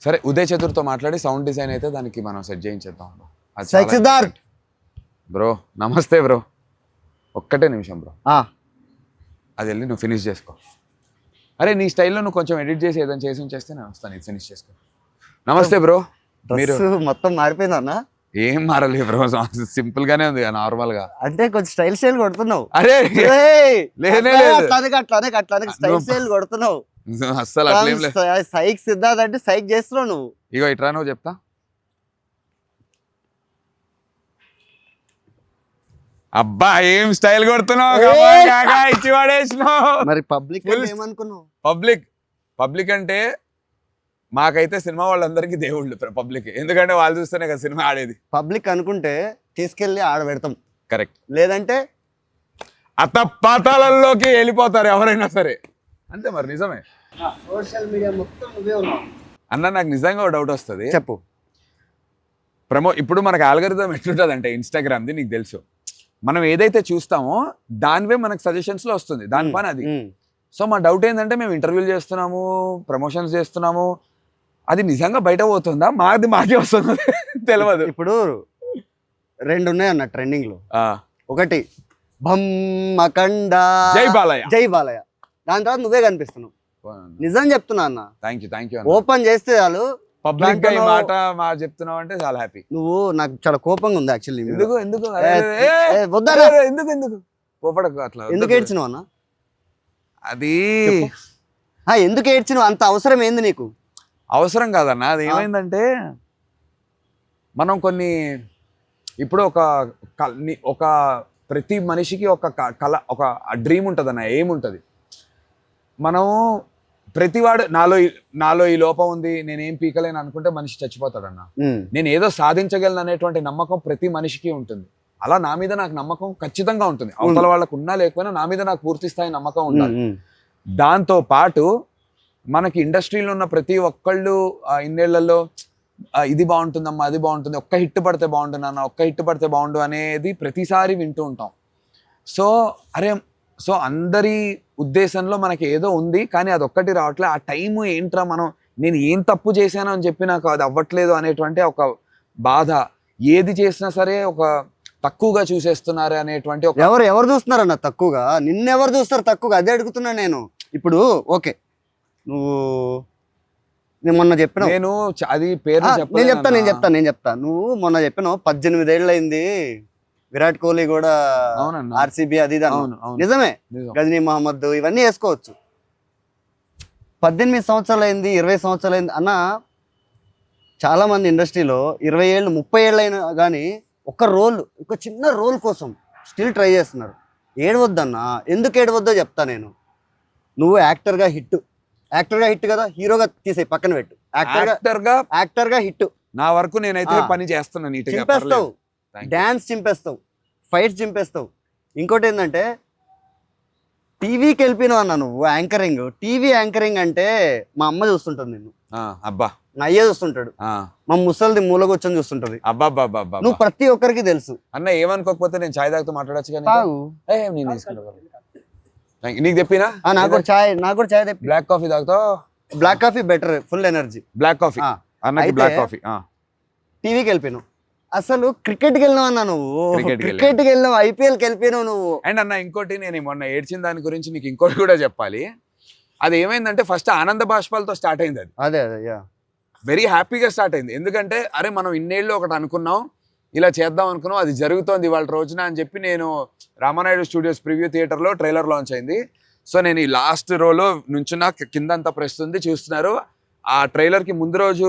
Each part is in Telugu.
సరే ఉదయ్ చతుర్తో మాట్లాడి సౌండ్ డిజైన్ అయితే దానికి మనం సెట్ చేయించేద్దాం బ్రో. నమస్తే బ్రో, ఒక్కటే నిమిషం బ్రో, అది వెళ్ళి నువ్వు ఫినిష్ చేసుకో. అరే నీ స్టైల్లో నువ్వు కొంచెం ఎడిట్ చేసి ఏదైనా చేసి చేస్తే నేను వస్తాను, ఇది ఫినిష్ చేసుకో. నమస్తే బ్రో. మీరు మొత్తం మారిపోయింది అన్న? ఏం మారలేదు బ్రో, సింపుల్ గానే ఉంది నార్మల్ గా. అంటే కొంచెం స్టైల్ కొడుతున్నావు. అరే అట్లానే స్టైల్ కొడుతున్నావు అస్సలు. సైక్ సిద్ధార్థ్ అంటే సైక్ చేస్తున్నావు నువ్వు. ఇగో ఇట్రా నువ్వు చెప్తా. అబ్బా ఏం స్టైల్ కొడుతున్నావు, ఇచ్చి పడేసినావు. మరి పబ్లిక్ ఏమనుకున్నావు? పబ్లిక్ అంటే మాకైతే సినిమా వాళ్ళందరికీ దేవుళ్ళు పబ్లిక్, ఎందుకంటే వాళ్ళు చూస్తేనే కదా సినిమా ఆడేది. పబ్లిక్ అనుకుంటే తీసుకెళ్లి ఆడ పెడతాం, కరెక్ట్. లేదంటే పాతాళంలోకి వెళ్ళిపోతారు ఎవరైనా సరే, అంతే. మరి నిజమే. సోషల్ మీడియా మొత్తం నువ్వే ఉన్నావు అన్న. నాకు నిజంగా డౌట్ వస్తుంది. చెప్పు. ఇప్పుడు మనకు ఆల్గరిథం ఎట్లుంటుంది అంటే ఇన్స్టాగ్రామ్ది నీకు తెలుసు, మనం ఏదైతే చూస్తామో దానివే మనకు సజెషన్స్ లో వస్తుంది, దాని పని అది. సో మా డౌట్ ఏంటంటే మేము ఇంటర్వ్యూలు చేస్తున్నాము, ప్రమోషన్స్ చేస్తున్నాము, అది నిజంగా బయట పోతుందా, మాకే వస్తుందా తెలియదు. ఇప్పుడు 2 ఉన్నాయన్న ట్రెండింగ్ లో. ఒకటి భమ్మకండ జై బాలయ్య, దాని తర్వాత నువ్వే కనిపిస్తున్నావు. నిజం చెప్తున్నా అన్న. Thank you. ఓపెన్ చేస్తే చాలు పబ్లిక్ గా ఈ మాట చెప్తున్నావు అంటే చాలా హ్యాపీ. నువ్వు నాకు చాలా కోపంగా ఉంది యాక్చువల్లీ. ఎందుకు కోపడకు అట్లా. ఎందుకు ఏడ్చినావు అన్న? అది ఎందుకు ఏడ్చినావు? అంత అవసరం ఏంది నీకు? అవసరం కాదన్న, అది ఏమైందంటే మనం కొన్ని ఇప్పుడు ఒక ప్రతి మనిషికి ఒక కళ, ఒక డ్రీమ్ ఉంటుంది అన్న, ఏముంటుంది. మనం ప్రతివాడు నాలో ఈ లోపం ఉంది, నేనేం పీకలేను అనుకుంటే మనిషి చచ్చిపోతాడన్న. నేను ఏదో సాధించగలను అనేటువంటి నమ్మకం ప్రతి మనిషికి ఉంటుంది. అలా నా మీద నాకు నమ్మకం ఖచ్చితంగా ఉంటుంది. అవతల వాళ్ళకు ఉన్నా లేకపోయినా నా మీద నాకు పూర్తి స్థాయి నమ్మకం ఉండాలి. దాంతో పాటు మనకి ఇండస్ట్రీలో ఉన్న ప్రతి ఒక్కళ్ళు ఇన్నేళ్లలో ఇది బాగుంటుందమ్మా, అది బాగుంటుంది, ఒక్క హిట్ పడితే బాగుంటుంది అన్న, ఒక్క హిట్ పడితే బాగుండు అనేది ప్రతిసారి వింటూ ఉంటాం. సో అందరి ఉద్దేశంలో మనకి ఏదో ఉంది, కానీ అది ఒక్కటి రావట్లే. ఆ టైము ఏంట్రా, నేను ఏం తప్పు చేశాను అని చెప్పి నాకు అది అవ్వట్లేదు అనేటువంటి ఒక బాధ. ఏది చేసినా సరే ఒక తక్కువగా చూసేస్తున్నారు అనేటువంటి ఒక ఎవరు చూస్తున్నారన్న తక్కువగా? నిన్నెవరు చూస్తారు తక్కువగా? అదే అడుగుతున్నా నేను. ఇప్పుడు ఓకే, నేను మొన్న చెప్పిన, నేను అది పేరు నేను చెప్తా. నువ్వు మొన్న చెప్పినావు 18 ఏళ్ళు అయింది, విరాట్ కోహ్లీ కూడా ఆర్సీబీ అది నిజమే. గజనీ మహమ్మద్ ఇవన్నీ వేసుకోవచ్చు. 18 సంవత్సరాలు అయింది, 20 సంవత్సరాలు అయింది అన్న. చాలా మంది ఇండస్ట్రీలో 20 ఏళ్ళు 30 ఏళ్ళు అయినా కానీ ఒక చిన్న రోల్ కోసం స్టిల్ ట్రై చేస్తున్నారు. ఏడవద్దన్నా. ఎందుకు ఏడవద్దో చెప్తా నేను. నువ్వు యాక్టర్గా హిట్ కదా, హీరోగా తీసే పక్కన పెట్టు. యాక్టర్గా హిట్. నా వరకు నేనైతే పని చేస్తున్నాను, చింపేస్తావు, డాన్స్ చింపేస్తావు, ఫైట్స్ చింపేస్తావు. ఇంకోటి ఏంటంటే టీవీకి వెళ్ళిపోయినావు అన్న నువ్వు. టీవీ యాంకరింగ్ అంటే మా అమ్మ చూస్తుంటుంది నిన్ను, అబ్బా నా అయ్యే చూస్తుంటాడు, మా ముసలిది మూలగొచ్చని చూస్తుంటది. అబ్బా నువ్వు ప్రతి ఒక్కరికి తెలుసు అన్న. ఏమనుకోకపోతే నేను చాయ్ తాగుతూ మాట్లాడచ్చు కానీ నీకు చెప్పినా. నాకు కూడా చాయ్ తెప్పి. బ్లాక్ కాఫీ తాగుతావు? Black coffee better, full energy. Black coffee అన్నకి బ్లాక్ కాఫీ. టీవీకి వెళ్ళిపోయినావు. అసలు క్రికెట్కి వెళ్ళినావు అన్న నువ్వు. క్రికెట్కి వెళ్ళినావు, ఐపీఎల్కి వెళ్ళిపోయినావు నువ్వు. అండ్ అన్న ఇంకోటి, నేను మొన్న ఏడ్చిన దాని గురించి నీకు ఇంకోటి కూడా చెప్పాలి. అది ఏమైందంటే ఫస్ట్ ఆనంద బాష్పాలతో స్టార్ట్ అయింది. అది వెరీ హ్యాపీగా స్టార్ట్ అయింది. ఎందుకంటే అరే మనం ఇన్నేళ్ళు ఒకటి అనుకున్నాం, ఇలా చేద్దాం అనుకున్నాం, అది జరుగుతోంది ఇవాళ రోజున అని చెప్పి నేను రామానాయుడు స్టూడియోస్ ప్రివ్యూ థియేటర్లో ట్రైలర్ లాంచ్ అయింది. సో నేను ఈ లాస్ట్ రోలో నుంచున్న, కిందంతా ప్రెస్ ఉంది చూస్తున్నారు. ఆ ట్రైలర్కి ముందు రోజు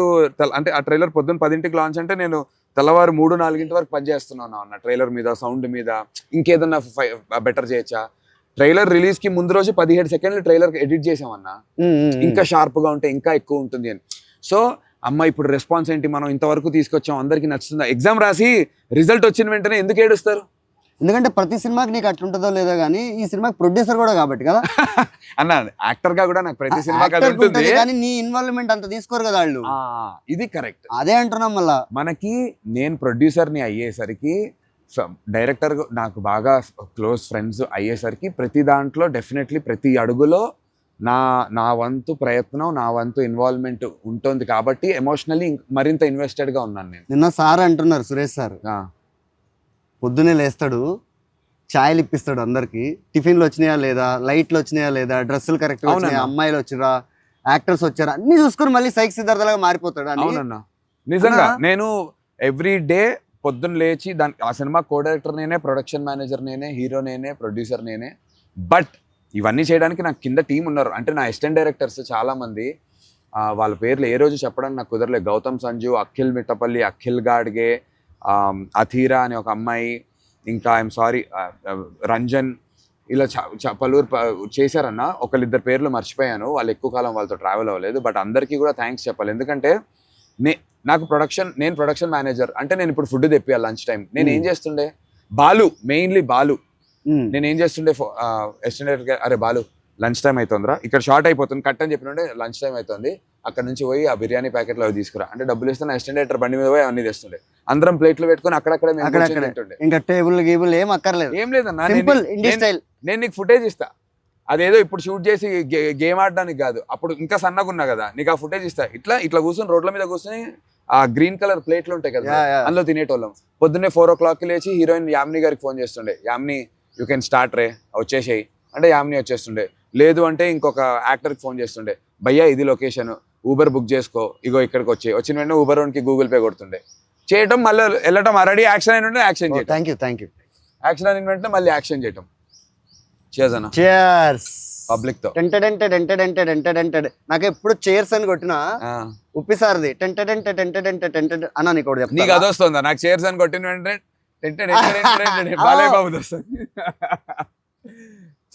అంటే ఆ ట్రైలర్ పొద్దున్న 10ంటికి లాంచ్ అంటే నేను తెల్లవారు 3-4 వరకు పనిచేస్తున్నాను అన్న ట్రైలర్ మీద, సౌండ్ మీద, ఇంకేదన్నా బెటర్ చేయొచ్చా. ట్రైలర్ రిలీజ్కి ముందు రోజు 17 సెకండ్లు ట్రైలర్ ఎడిట్ చేసామన్నా, ఇంకా షార్ప్గా ఉంటే ఇంకా ఎక్కువ ఉంటుంది అని. సో అమ్మ ఇప్పుడు రెస్పాన్స్ ఏంటి, మనం ఇంతవరకు తీసుకొచ్చాం, అందరికీ నచ్చుతుందా? ఎగ్జామ్ రాసి రిజల్ట్ వచ్చిన వెంటనే ఎందుకు ఏడుస్తారు? ఎందుకంటే ప్రతి సినిమాకి నీకు అట్లుంటుందో లేదో కానీ ఈ సినిమాకి ప్రొడ్యూసర్ కూడా కాబట్టి కదా అన్న. యాక్టర్ గా కూడా నాకు ప్రతి సినిమాకి ఉంటుంది, కానీ నీ ఇన్వాల్వ్మెంట్ అంత తీసుకోరు కదా వాళ్ళు. ఇది కరెక్ట్. అదే అంటున్నాం. మళ్ళా మనకి నేను ప్రొడ్యూసర్ని అయ్యేసరికి, డైరెక్టర్ నాకు బాగా క్లోజ్ ఫ్రెండ్స్ అయ్యేసరికి ప్రతి దాంట్లో డెఫినెట్లీ ప్రతి అడుగులో నా వంతు ప్రయత్నం, నా వంతు ఇన్వాల్వ్మెంట్ ఉంటుంది కాబట్టి ఎమోషనల్లీ మరింత ఇన్వెస్టెడ్గా ఉన్నాను నేను. నిన్న సార్ అంటున్నారు, సురేష్ సార్ పొద్దున్నే లేస్తాడు, ఛాయలు ఇప్పిస్తాడు అందరికి, టిఫిన్లు వచ్చినాయా లేదా, లైట్లు వచ్చినాయా లేదా, డ్రెస్సులు కరెక్ట్ వచ్చినాయా, అమ్మాయిలు వచ్చిరా, యాక్టర్స్ వచ్చారా, అన్ని చూసుకుని మళ్ళీ సైక్ సిద్ధార్థలాగా మారిపోతాడు. అవునన్నా, నిజంగా నేను ఎవ్రీ డే పొద్దున్న లేచి ఆ సినిమా కో డైరెక్టర్ నేనే, ప్రొడక్షన్ మేనేజర్ నేనే, హీరో నేనే, ప్రొడ్యూసర్ నేనే. బట్ ఇవన్నీ చేయడానికి నాకు కింద టీం ఉన్నారు. అంటే నా అసిస్టెంట్ డైరెక్టర్స్ చాలా మంది, వాళ్ళ పేర్లు ఏ రోజు చెప్పడానికి నాకు కుదరలేదు. గౌతమ్ సంజు, అఖిల్ మిట్టపల్లి, అఖిల్ గాడ్గే, అథీరా అనే ఒక అమ్మాయి, ఇంకా ఐఎమ్ సారీ రంజన్, ఇలా పలువురు చేశారన్న. ఒకళ్ళిద్దరు పేర్లు మర్చిపోయాను, వాళ్ళు ఎక్కువ కాలం వాళ్ళతో ట్రావెల్ అవ్వలేదు. బట్ అందరికీ కూడా థ్యాంక్స్ చెప్పాలి. ఎందుకంటే నాకు నేను ప్రొడక్షన్ మేనేజర్ అంటే నేను ఇప్పుడు ఫుడ్ తెప్పియాలి లంచ్ టైం. నేను ఏం చేస్తుండే, మెయిన్లీ బాలు నేను ఏం చేస్తుండే, ఎస్టిమేట్ అరే బాలు లంచ్ టైం అవుతుందిరా, ఇక్కడ షార్ట్ అయిపోతుంది కట్ అని చెప్పినంటే లంచ్ టైం అవుతుంది, అక్కడ నుంచి పోయి ఆ బిర్యానీ ప్యాకెట్లో అవి తీసుకురా అంటే డబ్బులు ఇస్తే నా ఎస్టిమేటర్ బండి మీద పోయి అన్ని తెస్తుండే. అందరం ప్లేట్లు పెట్టుకుని అక్కడక్కడ ఇంకా టేబుల్ గేబుల్ ఏం అక్కర్లేదు, ఏం లేదన్నా. నేను నీకు ఫుటేజ్ ఇస్తా, అదేదో ఇప్పుడు షూట్ చేసి గేమ్ ఆడడానికి కాదు, అప్పుడు ఇంకా సన్నగా ఉన్నా కదా, నీకు ఆ ఫుటేజ్ ఇస్తా. ఇట్లా కూర్చొని రోడ్ల మీద కూర్చొని ఆ గ్రీన్ కలర్ ప్లేట్లు ఉంటాయి కదా, అందులో తినేటోళ్ళం. పొద్దున్నే 4 o'clock లేచి హీరోయిన్ యామిని గారికి ఫోన్ చేస్తుండే, యామిని యూ కెన్ స్టార్ట్ రే, వచ్చేసేయి అంటే యామిని వచ్చేస్తుండే. లేదు అంటే ఇంకొక యాక్టర్కి ఫోన్ చేస్తుండే, భయ్యా ఇది లొకేషన్, ఊబర్ బుక్ చేసుకో, ఇగో ఇక్కడికి వచ్చిన వెంటనే ఊబర్ వానికి గూగుల్ పే కొడుతుండే. చేయటం మళ్ళీ వెళ్ళటం, రెడీ యాక్షన్ అయిన వెంటనే యాక్షన్ చేయటం, థ్యాంక్ యూ యాక్షన్ అయిన వెంటనే మళ్ళీ యాక్షన్ చేయటం. చేర్స్ అన్న, పబ్లిక్ తో నాకు ఎప్పుడు చేర్స్ అని కొట్టినా ఉప్పిసారిది అన్న నీకు నీకు అది వస్తుందా? నాకు చేర్స్ అని కొట్టిన వెంటనే బాలయ్య బాబుది వస్తుంది.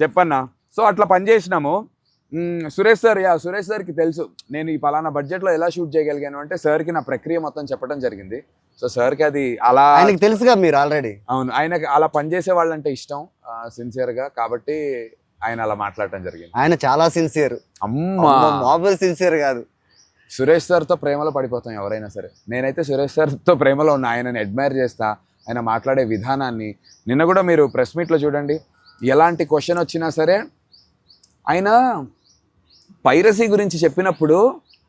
చెప్పన్నా. సో అట్లా పనిచేసినాము. సురేష్ సార్కి తెలుసు నేను ఈ పలానా బడ్జెట్లో ఎలా షూట్ చేయగలిగాను అంటే, సార్కి నా ప్రక్రియ మొత్తం చెప్పడం జరిగింది. సో సార్కి అది అలా ఆయనకి తెలుసుగా మీరు ఆల్రెడీ. అవును, ఆయనకి అలా పనిచేసే వాళ్ళంటే ఇష్టం సిన్సియర్గా, కాబట్టి ఆయన అలా మాట్లాడటం జరిగింది. ఆయన చాలా సిన్సియర్, మామూలు సిన్సియర్ కాదు. సురేష్ సార్తో ప్రేమలో పడిపోతాం ఎవరైనా సరే. నేనైతే సురేష్ సార్తో ప్రేమలో ఉన్నా, ఆయనని అడ్మైర్ చేస్తా, ఆయన మాట్లాడే విధానాన్ని. నిన్న కూడా మీరు ప్రెస్ మీట్లో చూడండి, ఎలాంటి క్వశ్చన్ వచ్చినా సరే ఆయన పైరసీ గురించి చెప్పినప్పుడు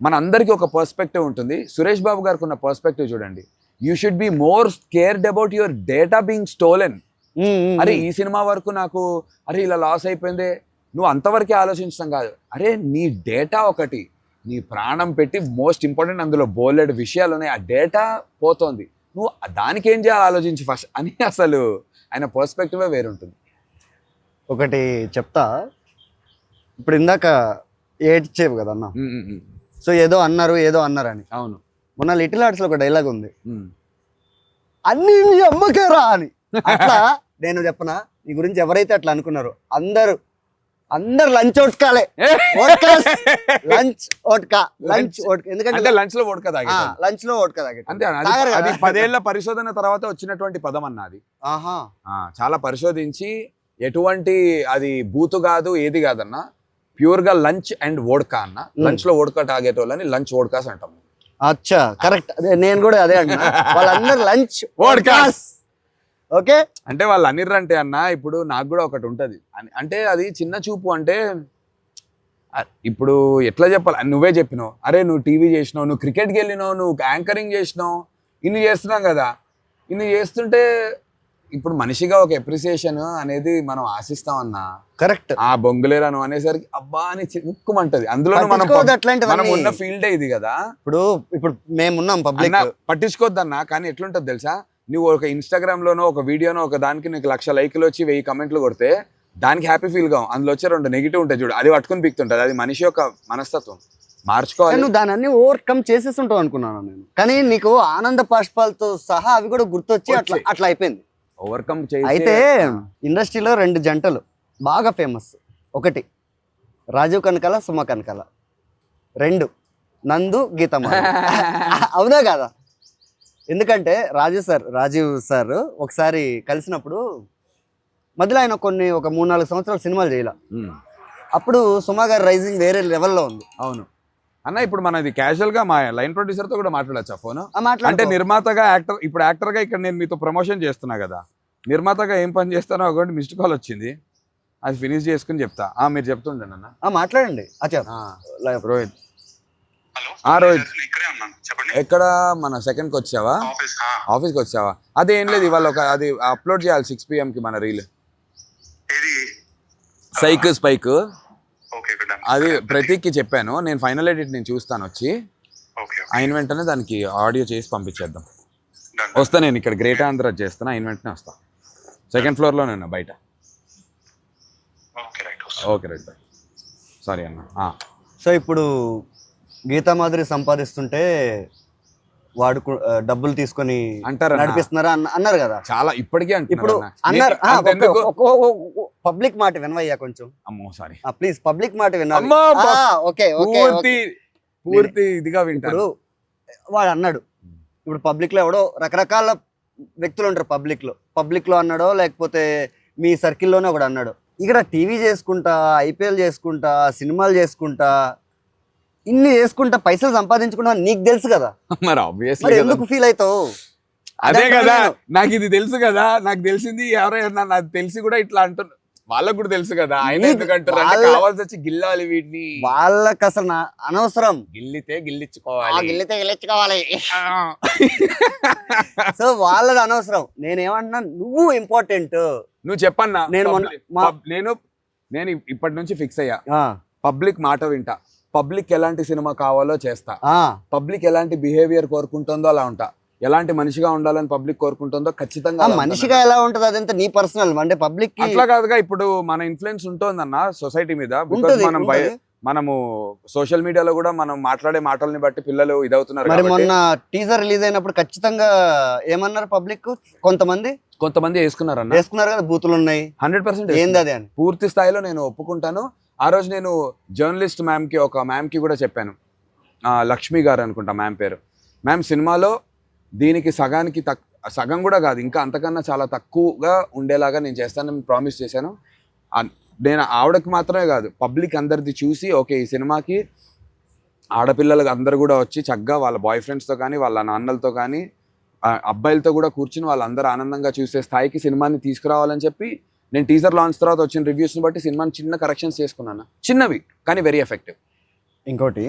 మన అందరికీ ఒక పర్స్పెక్టివ్ ఉంటుంది. సురేష్ బాబు గారికి ఉన్న పర్స్పెక్టివ్ చూడండి, you should be more cared about your data being stolen. అరే ఈ సినిమా వరకు నాకు అరే ఇలా లాస్ అయిపోయింది, నువ్వు అంతవరకే ఆలోచించడం కాదు, అరే నీ డేటా ఒకటి, నీ ప్రాణం పెట్టి మోస్ట్ ఇంపార్టెంట్ అందులో బోలెడ్ విషయాలు ఉన్నాయి, ఆ డేటా పోతోంది, నువ్వు దానికి ఏం చేయాలి ఆలోచించి ఫస్ట్ అని. అసలు ఆయన పర్స్పెక్టివే వేరుంటుంది. ఒకటి చెప్తా, ఇప్పుడు ఇందాక ఏడ్చేవు కదా అన్న, సో ఏదో అన్నారని. అవును, మొన్న లిటిల్ ఆర్ట్స్ లో ఒక డైలాగ్ ఉంది, అన్ని మీ అమ్మకేరా అని. అట్లా నేను చెప్పనా, నీ గురించి ఎవరైతే అట్లా అనుకున్నారో అందరు లంచ్ ఓట్కాలే, లంచ్ ఓట్కా, ఎందుకంటే లంచ్ లో ఓట్కా తాగే అంతే. అది 10 ఏళ్ల పరిశోధన తర్వాత వచ్చినటువంటి పదం అన్న అది. చాలా పరిశోధించి ఎటువంటి అది బూతు కాదు, ఏది కాదన్న, ప్యూర్ గా లంచ్ అండ్ ఓడ్కా అన్న. లంచ్ లో ఓడ్కా తాగేటోళ్ళని లంచ్ ఓడ్కాస్ అంటాం. అచ్చా, కరెక్ట్, నేను కూడా అదే అంటున్నా, వాళ్ళందరూ లంచ్ ఓడ్కాస్. ఓకే, అంటే వాళ్ళు అనిర్రంటే అన్న, ఇప్పుడు నాకు కూడా ఒకటి ఉంటది, అంటే అది చిన్న చూపు. అంటే ఇప్పుడు ఎట్లా చెప్పాలి, నువ్వే చెప్పినావు, అరే నువ్వు టీవీ చేసినావు, నువ్వు క్రికెట్కి వెళ్ళినావు, నువ్వు యాంకరింగ్ చేసినావు, ఇన్ని చేస్తున్నాం కదా, ఇన్ని చేస్తుంటే ఇప్పుడు మనిషిగా ఒక ఎప్రిసియేషన్ అనేది మనం ఆశిస్తాం అన్న. కరెక్ట్, ఆ బొంగులేరాను అనేసరికి అబ్బా అని ముక్కుమంటది. అందులో మనం ఉన్న ఫీల్డే ఇది కదా. ఇప్పుడు మేమున్నాం పబ్లిక్, పట్టించుకోవద్దన్నా. కానీ ఎట్లుంటది తెలుసా, నువ్వు ఒక ఇన్స్టాగ్రామ్ లోనో ఒక వీడియోనో ఒక దానికి నీకు 1,00,000 లైక్లు వచ్చి 1000 కమెంట్లు కొడితే దానికి హ్యాపీ ఫీల్ గా, అందులో వచ్చే 2 నెగిటివ్ ఉంటాయి చూడు, అది పట్టుకుని పీక్తుంటది. అది మనిషి యొక్క మనస్తత్వం, మార్చుకోవాలి. నువ్వు దాన్ని అన్ని ఓవర్కమ్ చేసేస్తుంటావు అనుకున్నాను నేను, కానీ నీకు ఆనంద బాష్పాలతో సహా అవి కూడా గుర్తొచ్చి అట్లా అయిపోయింది. ఓవర్కమ్ అయితే ఇండస్ట్రీలో 2 జంటలు బాగా ఫేమస్, ఒకటి రాజీవ్ కనకాల, సుమ కనకాల, 2 నందు గీతమ్మ. అవునా కాదా? ఎందుకంటే రాజీవ్ సార్ ఒకసారి కలిసినప్పుడు మధ్యలో ఆయన ఒక 3-4 సంవత్సరాలు సినిమాలు చేయాల, అప్పుడు సుమ గారి రైజింగ్ వేరే లెవెల్లో ఉంది. అవును అన్న, ఇప్పుడు మనది క్యాజువల్ గా మా లైన్ ప్రొడ్యూసర్ తో కూడా మాట్లాడచ్చా ఫోన్? అంటే నిర్మాతగా ఇప్పుడు యాక్టర్ గా ఇక్కడ నేను మీతో ప్రమోషన్ చేస్తున్నా కదా, నిర్మాతగా ఏం పని చేస్తానో ఒకటి మిస్డ్ కాల్ వచ్చింది. అది ఫినిష్ చేసుకుని చెప్తా. మీరు చెప్తుండండి అన్న. మాట్లాడండి. రోహిత్. హలో రోహిత్ ఇక్కడే ఉన్నాను, చెప్పండి. ఎక్కడ మన సెకండ్కి వచ్చావా? ఆఫీస్కి వచ్చావా? అదే ఏం లేదు, ఇవాళ అది అప్లోడ్ చేయాలి 6 PM కి మన రీల్. ఏది? స్పైక్ ఓకే, అది ప్రతీక్కి చెప్పాను నేను. ఫైనల్ ఎడిట్ నేను చూస్తాను వచ్చి. అయిన వెంటనే దానికి ఆడియో చేసి పంపించేద్దాం. వస్తా నేను ఇక్కడ గ్రేట్ ఆంధ్ర చేస్తాను, అయిన వెంటనే వస్తా. 2nd floorలోనే ఉన్నా బయట. Okay right boy. సారీ అన్న. సో ఇప్పుడు గీతా మాదిరి సంపాదిస్తుంటే వాడు డబ్బులు తీసుకొని అంటారు, నడిపిస్తున్నారా అన్నారు కదా చాలా. ఇప్పటికే ఇప్పుడు అన్నారు. పబ్లిక్ మాట వినవయ్యా కొంచెం. అమ్మో సారీ ప్లీజ్, పబ్లిక్ మాట వినాలి. పూర్తి ఇదిగా వింటారు. వాడు అన్నాడు, ఇప్పుడు పబ్లిక్ లో ఎవడో రకరకాల వ్యక్తులు ఉంటారు. పబ్లిక్ లో అన్నాడో లేకపోతే మీ సర్కిల్లోనే ఒకడు అన్నాడు, ఇక్కడ టీవీ చేసుకుంటా, IPL చేసుకుంటా, సినిమాలు చేసుకుంటా, ఇన్ని చేసుకుంటా పైసలు సంపాదించుకుంటా నీకు తెలుసు కదా, మరి మరి ఎందుకు ఫీల్ అవుతావు? అదే కదా, నాకు ఇది తెలుసు కదా, నాకు తెలిసింది ఎవరైనా నాకు తెలిసి కూడా ఇట్లా అంటున్నారు, వాళ్ళకు కూడా తెలుసు కదా. ఆయన ఎందుకంటారు అంటే కావాల్సి వచ్చి గిల్లాలి వీటిని. వాళ్ళకి అసలు అనవసరం. గిల్లితే గిల్లించుకోవాలి. సో వాళ్ళది అనవసరం. నేనేమంటున్నా, నువ్వు ఇంపార్టెంట్. నువ్వు చెప్పన్నా. నేను ఇప్పటి నుంచి ఫిక్స్ అయ్యా, పబ్లిక్ మాట వింటా. పబ్లిక్ ఎలాంటి సినిమా కావాలో చేస్తా. పబ్లిక్ ఎలాంటి బిహేవియర్ కోరుకుంటుందో అలా ఉంటా. ఎలాంటి మనిషిగా ఉండాలని పబ్లిక్ కోరుకుంటుందో ఖచ్చితంగా. మనిషిగా ఎలా ఉంటది అదంతా నీ పర్సనల్. అంటే పబ్లిక్ అట్లా కాదుగా. ఇప్పుడు మన ఇన్ఫ్లుయెన్స్ ఉంటుందన్న సొసైటీ మీద. మనము సోషల్ మీడియాలో కూడా మనం మాట్లాడే మాటల్ని బట్టి పిల్లలు ఇదవుతున్నారు. మరి మొన్న టీజర్ రిలీజ్ అయినప్పుడు ఖచ్చితంగా ఏమన్నారు పబ్లిక్? కొంతమంది వేసుకున్నారు కదా, బూతులు ఉన్నాయి. 100% ఏంది అది అని పూర్తి స్థాయిలో నేను ఒప్పుకుంటాను. ఆ రోజు నేను జర్నలిస్ట్ ఒక మ్యామ్కి కూడా చెప్పాను, లక్ష్మి గారు అనుకుంటా మ్యామ్ పేరు. మ్యామ్, సినిమాలో దీనికి సగం కూడా కాదు, ఇంకా అంతకన్నా చాలా తక్కువగా ఉండేలాగా నేను చేస్తానని ప్రామిస్ చేశాను. నేను ఆవిడకి మాత్రమే కాదు, పబ్లిక్ అందరిది చూసి ఓకే ఈ సినిమాకి ఆడపిల్లలకు అందరు కూడా వచ్చి చక్కగా వాళ్ళ బాయ్ ఫ్రెండ్స్తో కానీ వాళ్ళ నాన్నలతో కానీ అబ్బాయిలతో కూడా కూర్చుని వాళ్ళందరూ ఆనందంగా చూసే స్థాయికి సినిమాని తీసుకురావాలని చెప్పి నేను టీజర్ లాంచ్ తర్వాత వచ్చిన రివ్యూస్ని బట్టి సినిమాని చిన్న కరెక్షన్స్ చేసుకున్నాను. చిన్నవి కానీ వెరీ ఎఫెక్టివ్. ఇంకోటి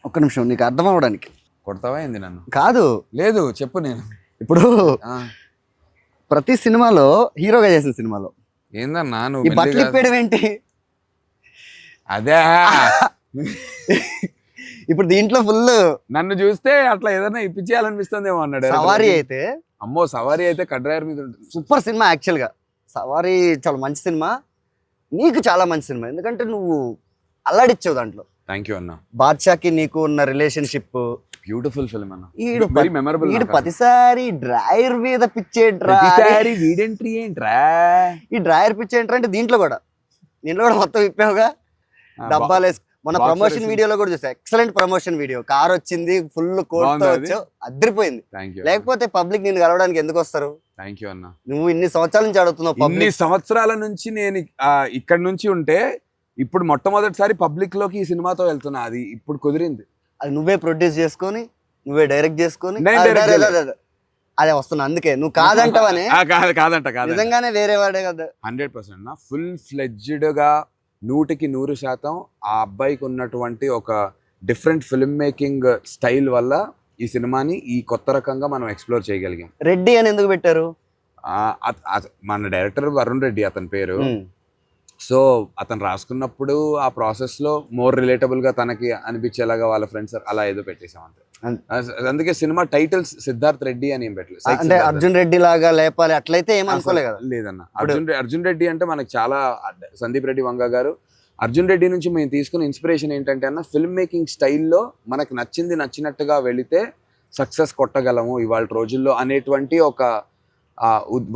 ఒక్క నిమిషం, నీకు అర్థం అవ్వడానికి. కొడతావా ఏంది నన్ను? కాదు, లేదు చెప్పు. నేను ఇప్పుడు ప్రతి సినిమాలో హీరోగా చేసిన సినిమాలో ఏందన్నా నువ్వు బట్టలు ఇప్పేయడం ఏంటి? అదే ఇప్పుడు దీంట్లో ఫుల్ నన్ను చూస్తే అట్లా ఏదైనా ఇప్పించేయాలనిపిస్తుందేమో అన్నాడు. సవారీ అయితే అమ్మో, సవారీ అయితే కడ్రాయర్ మీద ఉంటుంది. సూపర్ సినిమా యాక్చువల్గా. సవారీ చాలా మంచి సినిమా, నీకు చాలా మంచి సినిమా. ఎందుకంటే నువ్వు అల్లాడిచ్చావు దాంట్లో. థ్యాంక్ యూ అన్న. బాద్షాకి నీకు ఉన్న రిలేషన్షిప్ బ్యూటిఫుల్ ఫిల్మ్ అన్న. Very memorable. ప్రతిసారి డ్రైవర్ మీద పిచ్చేంట్రా, వీడెంట్రీ ఏంట్రా, ఈ డ్రైవర్ పిచ్చేంట్రా అంటే దీంట్లో కూడా మొత్తం ఇప్పావుగా. డబ్బాలు వేసి మన ప్రమోషన్ వీడియోలో కూడా చూసా, ఎక్సలెంట్ ప్రమోషన్ వీడియో. కార్ వచ్చింది, ఫుల్ కోట్తో వచ్చావు, అద్దరిపోయింది. లేకపోతే పబ్లిక్ నిన్ను కలవడానికి ఎందుకు వస్తారు? థ్యాంక్ యూ అన్న. నువ్వు ఇన్ని సంవత్సరాల నుంచి అడుగుతున్నావు. ఇన్ని సంవత్సరాల నుంచి నేను ఇక్కడ నుంచి ఉంటే ఇప్పుడు మొట్టమొదటిసారి పబ్లిక్ లోకి ఈ సినిమాతో వెళ్తున్నా. అది ఇప్పుడు కుదిరింది. అది నువ్వే ప్రొడ్యూస్ చేసుకొని, నువ్వే డైరెక్ట్ చేసుకొని అదే వస్తున్నా. అందుకే నువ్వు కాదంటావని. కాదంట నిజంగానే వేరే వాడే కదా. 100% ఫుల్ ఫ్లెడ్జ్డ్ గా 100% ఆ అబ్బాయికి ఉన్నటువంటి ఒక డిఫరెంట్ ఫిల్మ్ మేకింగ్ స్టైల్ వల్ల ఈ సినిమాని ఈ కొత్త రకంగా మనం ఎక్స్ప్లోర్ చేయగలిగాం. రెడ్డి అని ఎందుకు పెట్టారు? మన డైరెక్టర్ వరుణ్ రెడ్డి అతని పేరు. సో అతను రాసుకున్నప్పుడు ఆ ప్రాసెస్ లో మోర్ రిలేటబుల్ గా తనకి అనిపించేలాగా వాళ్ళ ఫ్రెండ్స్ అలా ఏదో పెట్టేసాం అంతే. అందుకే సినిమా టైటిల్స్ సిద్ధార్థ్ రెడ్డి అని ఏం పెట్టలేదు. అంటే అర్జున్ రెడ్డి లాగా లేపాలి అట్లయితే ఏమనుకోలే కదా. లేదన్న, అర్జున్ రెడ్డి అంటే మనకి చాలా, సందీప్ రెడ్డి వంగ గారు, అర్జున్ రెడ్డి నుంచి మేము తీసుకున్న ఇన్స్పిరేషన్ ఏంటంటే అన్న, ఫిల్మ్ మేకింగ్ స్టైల్లో మనకు నచ్చినట్టుగా వెళితే సక్సెస్ కొట్టగలము ఇవాళ రోజుల్లో అనేటువంటి ఒక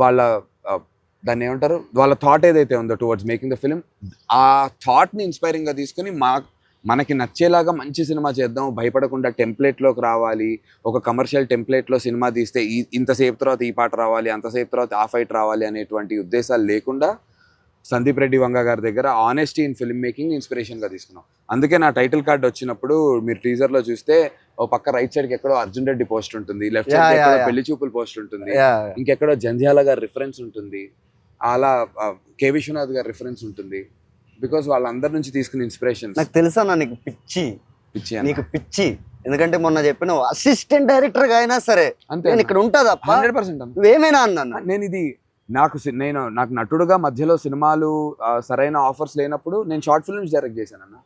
వాళ్ళ దాన్ని ఏమంటారు, వాళ్ళ థాట్ ఏదైతే ఉందో టువర్డ్స్ మేకింగ్ ద ఫిల్మ్, ఆ థాట్ని ఇన్స్పైరింగ్గా తీసుకుని మనకి నచ్చేలాగా మంచి సినిమా చేద్దాం, భయపడకుండా టెంప్లెట్లోకి రావాలి, ఒక కమర్షియల్ టెంప్లెట్లో సినిమా తీస్తే ఇంతసేపు తర్వాత ఈ పాట రావాలి, అంతసేపు తర్వాత ఆ ఫైట్ రావాలి అనేటువంటి ఉద్దేశాలు లేకుండా సందీప్ రెడ్డి వంగ గారి దగ్గర ఆనెస్టీ ఇన్ ఫిల్మ్ మేకింగ్ ఇన్స్పిరేషన్గా తీసుకున్నాం. అందుకే నా టైటిల్ కార్డ్ వచ్చినప్పుడు మీరు టీజర్లో చూస్తే ఓ పక్క రైట్ సైడ్కి ఎక్కడో అర్జున్ రెడ్డి పోస్ట్ ఉంటుంది, లెఫ్ట్ సైడ్ ఎక్కడో పెళ్లి చూపుల పోస్ట్ ఉంటుంది, ఇంకెక్కడో జంధ్యాల గారి రిఫరెన్స్ ఉంటుంది. అలా కే విశ్వనాథ్ గారి రిఫరెన్స్ ఉంటుంది, బికాస్ వాళ్ళందరి నుంచి తీసుకున్న ఇన్స్పిరేషన్. నాకు తెలుసా నీకు పిచ్చి పిచ్చి నీకు పిచ్చి, ఎందుకంటే మొన్న చెప్పిన అసిస్టెంట్ డైరెక్టర్ గా అయినా సరే అంతే నేను ఇక్కడ ఉంటా తప్ప 100% నువ్వేమైనా అన్నా. నేను ఇది నాకు నటుడుగా మధ్యలో సినిమాలు సరైన ఆఫర్స్ లేనప్పుడు నేను షార్ట్ ఫిల్మ్స్ డైరెక్ట్ చేశాను అన్న.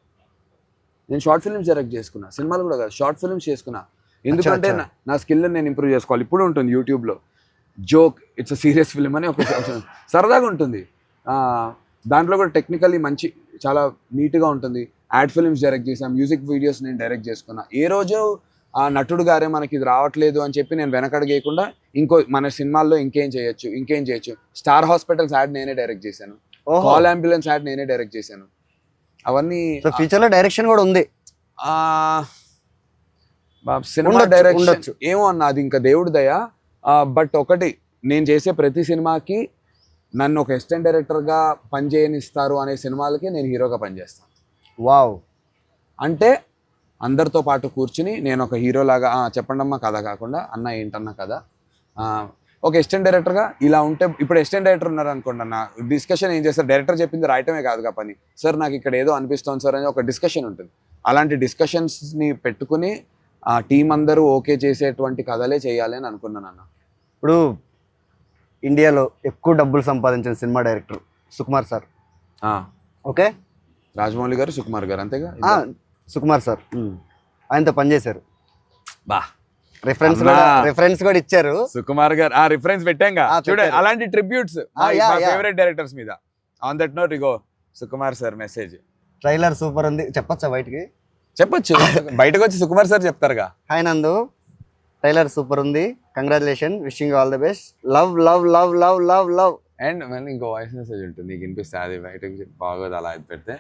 నేను షార్ట్ ఫిల్మ్స్ డైరెక్ట్ చేసుకున్నా, సినిమాలు కూడా కాదు, షార్ట్ ఫిల్మ్స్ చేసుకున్నా. ఎందుకంటే నా స్కిల్ నేను ఇంప్రూవ్ చేసుకోవాలి. ఇప్పుడు ఉంటుంది యూట్యూబ్లో జోక్ ఇట్స్ సీరియస్ ఫిల్మ్ అని ఒక సరదాగా ఉంటుంది. దాంట్లో కూడా టెక్నికల్లీ మంచి చాలా నీట్గా ఉంటుంది. యాడ్ ఫిల్మ్స్ డైరెక్ట్ చేసాను, మ్యూజిక్ వీడియోస్ నేను డైరెక్ట్ చేసుకున్నా. ఏ రోజు ఆ నటుడు గారే మనకి ఇది రావట్లేదు అని చెప్పి నేను వెనకడగేయకుండా మన సినిమాల్లో ఇంకేం చేయొచ్చు. స్టార్ హాస్పిటల్స్ యాడ్ నేనే డైరెక్ట్ చేశాను, కాల్ అంబులెన్స్ యాడ్ నేనే డైరెక్ట్ చేశాను. అవన్నీ ఫ్యూచర్ లో డైరెక్షన్ కూడా ఉంది. సినిమా డైరెక్షన్ ఏమో అన్న, అది ఇంకా దేవుడి దయ. బట్ ఒకటి, నేను చేసే ప్రతి సినిమాకి నన్ను ఒక అసిస్టెంట్ డైరెక్టర్గా పనిచేయనిస్తారు అనే సినిమాలకి నేను హీరోగా పనిచేస్తాను. వావ్. అంటే అందరితో పాటు కూర్చుని నేను ఒక హీరోలాగా చెప్పండి అమ్మా కథ కాకుండా, అన్న ఏంటన్నా కథ, ఒక అసిస్టెంట్ డైరెక్టర్గా ఇలా ఉంటే. ఇప్పుడు అసిస్టెంట్ డైరెక్టర్ ఉన్నారు అనుకోండి అన్న, డిస్కషన్ ఏం చేస్తారు, డైరెక్టర్ చెప్పింది రాయటమే కాదుగా పని. సార్ నాకు ఇక్కడ ఏదో అనిపిస్తోంది సార్ అని ఒక డిస్కషన్ ఉంటుంది. అలాంటి డిస్కషన్స్ని పెట్టుకుని ఆ టీం అందరూ ఓకే చేసేటువంటి కథలే చేయాలి అని అనుకున్నాను అన్న. ఇప్పుడు ఇండియాలో ఎక్కువ డబ్బులు సంపాదించిన cinema director Sukumar sir. Okay, Rajamouli గారు, సుకుమార్ గారు, అంతేగా. సుకుమార్ సార్ ఆయనతో పనిచేశారు. బా, రిఫరెన్స్ కూడా ఇచ్చారు. సుకుమార్ గారు రిఫరెన్స్ పెట్టాంగా చూడండి. అలాంటి ట్రిబ్యూట్స్ ఫేవరెట్ డైరెక్టర్స్ మీద. On that note ego Sukumar sir message. Trailer super ఉంది, చెప్పొచ్చా బయటికి? చెప్పొచ్చు, బయటకు వచ్చి సుకుమార్ సార్ చెప్తారుగా. హాయ్ నందు, ట్రైలర్ సూపర్ ఉంది, congratulation, wishing all the best, love love love love love love. And మళ్ళీ ఇంకో వాయిస్ మెసేజ్ ఉంటుంది, నీకు వినిపిస్తే అది బయటకు బాగోదు అలా అది పెడితే.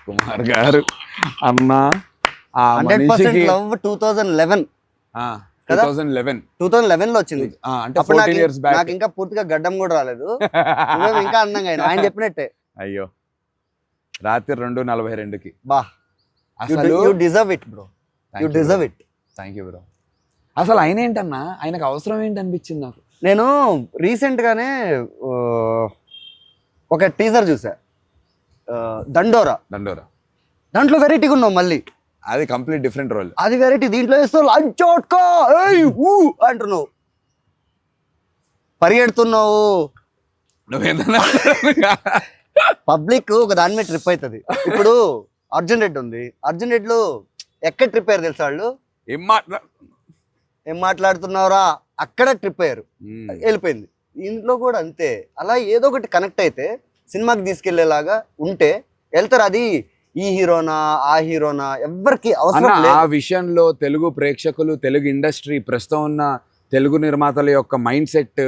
కుమార్ గారు అన్న 100% లవ్ 2011 2011 లో వచ్చింది. అంటే 14 years back. నాకు ఇంకా పూర్తిగా గడ్డం కూడా రాలేదు, ఇంకా అందంగా అయినా ఆయన చెప్పినట్టే. అయ్యో, రాత్రి 2:42కి. బా, అసలు you deserve it bro, you deserve it. Thank you bro. అసలు ఆయన ఏంటన్నా, ఆయనకు అవసరం ఏంటి అనిపించింది నాకు. నేను రీసెంట్ గానే ఒక టీజర్ చూసా, దండోరా. దాంట్లో వెరైటీగా ఉన్నావు, మళ్ళీ అది కంప్లీట్ డిఫరెంట్ రోల్. అది వెరైటీ. దీంట్లో వేస్తావు అంటున్నావు, పరిగెడుతున్నావు, పబ్లిక్ ఒక దాని మీద ట్రిప్ అవుతుంది. ఇప్పుడు అర్జున్ రెడ్డి ఉంది, అర్జున్ రెడ్డిలో ఎక్కడ ట్రిప్ అయ్యారు తెలుసా వాళ్ళు? ఏం మాట్లాడుతున్నావురా, అక్కడ ట్రిప్ అయ్యారు, వెళ్ళిపోయింది. ఇంట్లో కూడా అంతే. అలా ఏదో ఒకటి కనెక్ట్ అయితే సినిమాకి తీసుకెళ్లేలాగా ఉంటే వెళ్తారు. అది ఈ హీరోనా ఆ హీరోనా ఎవ్వరికి అవసరం లేదు. ఆ విషయంలో తెలుగు ప్రేక్షకులు, తెలుగు ఇండస్ట్రీ, ప్రస్తుతం ఉన్న తెలుగు నిర్మాతల యొక్క mind set,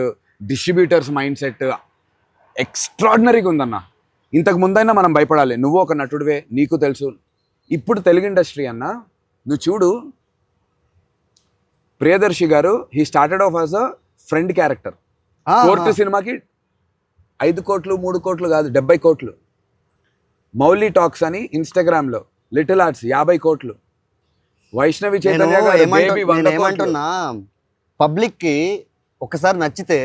distributors mind set ఎక్స్ట్రాడినరీగా ఉందన్న. ఇంతకు ముందైనా మనం భయపడాలి. నువ్వు ఒక నటుడివే, నీకు తెలుసు. ఇప్పుడు తెలుగు ఇండస్ట్రీ అన్న, నువ్వు చూడు, ప్రియదర్శి గారు he started off as a friend character. Court సినిమాకి 5 కోట్లు 3 కోట్లు కాదు, 70 కోట్లు. మౌలి టాక్స్ అని ఇన్స్టాగ్రామ్ లో లిటిల్ ఆర్ట్స్ 50 కోట్లు. వైష్ణవి చైతన్య ఏమంటున్నా, పబ్లిక్ కి ఒకసారి నచ్చితే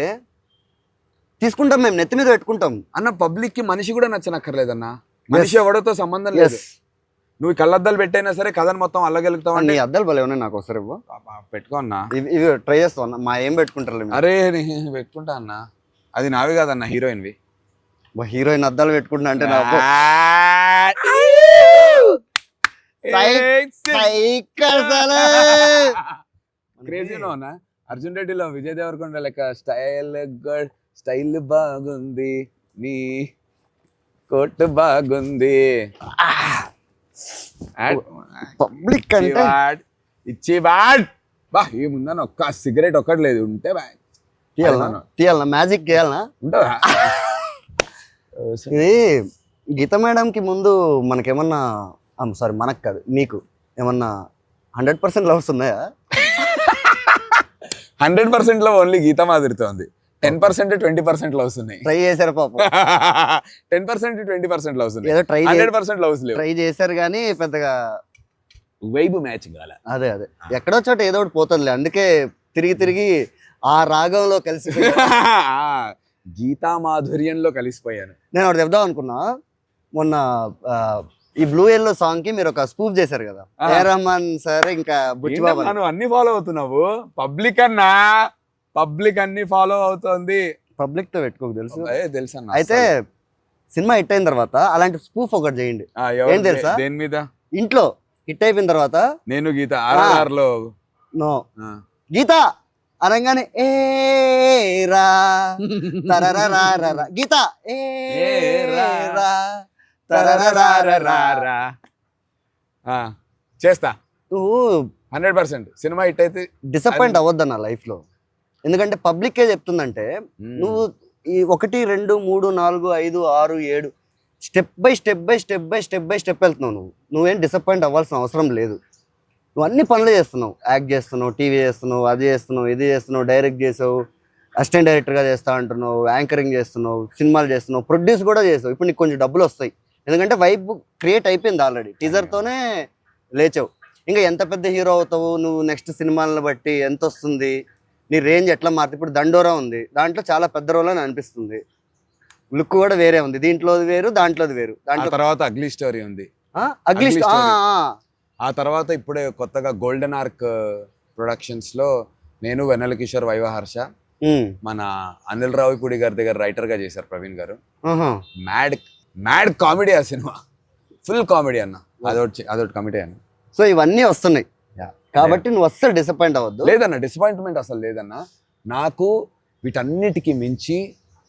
తీసుకుంటాం, మేము నెత్తి మీద పెట్టుకుంటాం అన్న. పబ్లిక్ కి మనిషి కూడా నచ్చనక్కర్లేదన్న, మనిషి ఎవడతో సంబంధం లేదు. నువ్వు కళ్ళద్దాలు పెట్టైనా సరే కథను మొత్తం అల్లగలుగుతావు. నీ అద్దాలు భలే ఉన్నాయి, నాకు ఒకసారి పెట్టుకో అన్న. ఇవి ట్రై చేస్తావు అన్న, మా ఏం పెట్టుకుంటారు? అరే నేను పెట్టుకుంటా అన్న, అది నావి కాదన్న, హీరోయిన్వి. హీరోయిన్ అద్దాలు పెట్టుకుంటా అంటే నాకు క్రేజీనో అన్న. అర్జున్ రెడ్డిలో విజయ్ దేవరకొండ లెక్క స్టైల్ బాగుంది, నీ కోట్ బాగుంది, పబ్లిక్ అంటే ఇచ్చి బాడ్ బా. ఏముందన్న, ఒక్క సిగరెట్ ఒక్కటి లేదు, ఉంటే తీయాలనా, మ్యాజిక్ చేయాలనా? ఉంటుందా? ఇది గీత మేడంకి ముందు మనకేమన్నా, సారీ మనకు కాదు, మీకు ఏమన్నా 100% లవ్స్ ఉన్నాయా? 100% లో ఓన్లీ గీత మాదిరితో ఉంది. 10% 20% లవ్స్ ఉన్నాయి. ట్రై చేశారు పాపం. 10% 20% లవ్స్ ఉన్నాయి. ఏదో 100% లవ్స్ లేవు. ట్రై చేశారు కానీ పెద్దగా వైబ్ మ్యాచ్ కాలే. అదే ఎక్కడో చోట ఏదో ఒకటి పోతుందిలే. అందుకే తిరిగి ఆ రాగంలో కలిసి గీతా మాధుర్యంలో కలిసిపోయాను. నేను ఒకటి చెప్దాం అనుకున్నా. మొన్న ఈ బ్లూ ఎల్లో సాంగ్ కి మీరు ఒక స్పూఫ్ చేశారు కదా, ఏ రహమాన్ సార్ ఇంకా బుచ్చిబాబు. నువ్వు అన్ని ఫాలో అవుతున్నావు. పబ్లిక్ అన్ని ఫాలో అవుతోంది. పబ్లిక్ తో పెట్టుకోకు తెలుసు. తెలుసు. అయితే సినిమా హిట్ అయిన తర్వాత అలాంటి స్పూఫ్ ఒకటి చేయండి. ఏం తెలుసా? దేని మీద? ఇంట్లో హిట్ అయిపోయిన తర్వాత నేను గీత RRR లో నో గీత అనగానే ఏ రా తరరరారరా గీత ఏ రా తరరరారరా. చేస్తా. నువ్వు 100% సినిమా హిట్ అయితే డిసప్పాయింట్ అవ్వద్దన్న లైఫ్ లో. ఎందుకంటే పబ్లిక్ ఏ చెప్తుందంటే నువ్వు ఈ 1 2 3 4 5 6 7 స్టెప్ బై స్టెప్ వెళ్తున్నావు. నువ్వేం డిసప్పాయింట్ అవ్వాల్సిన అవసరం లేదు. నువ్వు అన్ని పనులు చేస్తున్నావు. యాక్ట్ చేస్తున్నావు, టీవీ చేస్తున్నావు, అది చేస్తున్నావు, ఇది చేస్తున్నావు, డైరెక్ట్ చేసావు, అసిస్టెంట్ డైరెక్టర్గా చేస్తా అంటున్నావు, యాంకరింగ్ చేస్తున్నావు, సినిమాలు చేస్తున్నావు, ప్రొడ్యూస్ కూడా చేసావు. ఇప్పుడు నీకు కొంచెం డబ్బులు వస్తాయి. ఎందుకంటే వైబ్ క్రియేట్ అయిపోయింది ఆల్రెడీ. టీజర్తోనే లేచావు. ఇంకా ఎంత పెద్ద హీరో అవుతావు నువ్వు, నెక్స్ట్ సినిమాలను బట్టి ఎంత వస్తుంది, నీ రేంజ్ ఎట్లా మారుతుంది. ఇప్పుడు దండోరా ఉంది, దాంట్లో చాలా పెద్ద రోల్ అని అనిపిస్తుంది. లుక్ కూడా వేరే ఉంది, దీంట్లోది వేరు దాంట్లోది వేరు. దాంట్లో తర్వాత అగ్లీ స్టోరీ ఉంది. అగ్లీ ఆ తర్వాత ఇప్పుడే కొత్తగా గోల్డెన్ ఆర్క్ ప్రొడక్షన్స్ లో నేను, వెన్నెల కిషోర్, వైవహర్ష, మన అనిల్ రావిపూడి గారి దగ్గర రైటర్ గా చేశారు ప్రవీణ్ గారు. మ్యాడ్ కామెడీ ఆ సినిమా. ఫుల్ కామెడీ అన్న. అదొకటి కామెడీ అన్న. సో ఇవన్నీ వస్తున్నాయి కాబట్టి నువ్వు అస్సలు డిసప్పాయింట్ అవ్వద్దు. లేదన్న, డిసప్పాయింట్మెంట్ అసలు లేదన్న. నాకు వీటన్నిటికీ మించి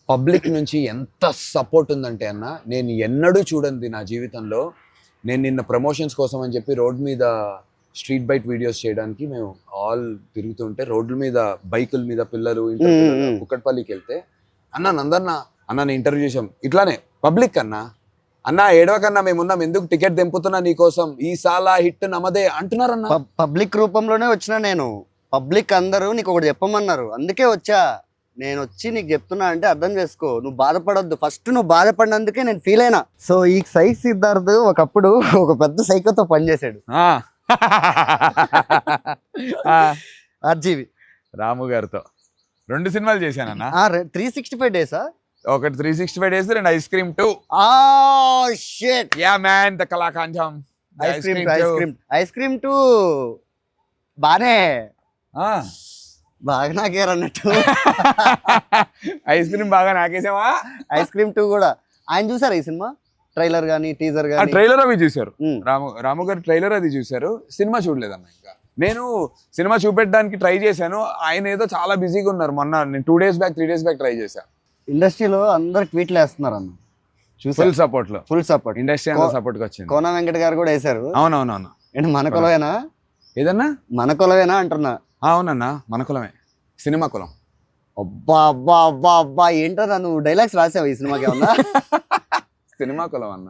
పబ్లిక్ నుంచి ఎంత సపోర్ట్ ఉందంటే అన్న, నేను ఎన్నడూ చూడండి నా జీవితంలో. నేను నిన్న ప్రమోషన్స్ కోసం అని చెప్పి రోడ్ మీద స్ట్రీట్ బైట్ వీడియోస్ చేయడానికి మేము ఆల్ తిరుగుతుంటే, రోడ్ల మీద బైకుల మీద పిల్లలు కుక్కట్పల్లికి వెళ్తే, అన్న ఇంటర్వ్యూ చేసాం ఇట్లానే పబ్లిక్ అన్న ఏడవకన్నా మేమున్నాం, ఎందుకు టికెట్ దింపుతున్నా నీకోసం, ఈ సాలా హిట్ నమదే అంటున్నారన్న. పబ్లిక్ రూపంలోనే వచ్చినా నేను. పబ్లిక్ అందరూ నీకు ఒకటి చెప్పమన్నారు, అందుకే వచ్చా. నేను వచ్చి నీకు చెప్తున్నా అంటే అర్థం చేసుకో. నువ్వు బాధపడొద్దు. ఫస్ట్ నువ్వు బాధపడినందుకే నేను ఫీల్ అయినా. సో ఈ సైక్ సిద్ధార్థ్ ఒకప్పుడు ఒక పెద్ద సైకోతో పనిచేశాడు. RGV రాము గారితో 2 సినిమాలు చేశానన్న. 365 డేసా? ఒకటి 365 days, 2 ice cream 2. Shit ya man, the కళాకాంతం. ఐస్ క్రీమ్ 2 బాగా నాకేరు అన్నట్టు. ఐస్ క్రీమ్ బాగా నాకేసావా? ఐస్ క్రీమ్ 2 కూడా ఆయన చూసారు ఈ సినిమా ట్రైలర్ గానీ టీజర్ గానీ? ట్రైలర్ అవి చూసారు. రాము గారు ట్రైలర్ అది చూసారు, సినిమా చూడలేదన్న. ఇంకా నేను సినిమా చూపెట్టడానికి ట్రై చేశాను, ఆయన ఏదో చాలా బిజీగా ఉన్నారు. మొన్న నేను 3 డేస్ బ్యాక్ ట్రై చేశాను. ఇండస్ట్రీలో అందరు ట్వీట్లు వేస్తున్నారు అన్న. ఫుల్ సపోర్ట్ ఇండస్ట్రీ సపోర్ట్ వచ్చింది. కోన వెంకట గారు కూడా వేశారు. అవునవునవును. ఏంటి మన కులమేనా? ఏదన్నా మన కులమేనా అంటున్నా. అవునన్నా, మన కులమే, సినిమా కులం. అబ్బా ఏంటో నువ్వు డైలాగ్స్ రాసావు ఈ సినిమాకి ఏమన్నా? సినిమా కులం అన్న.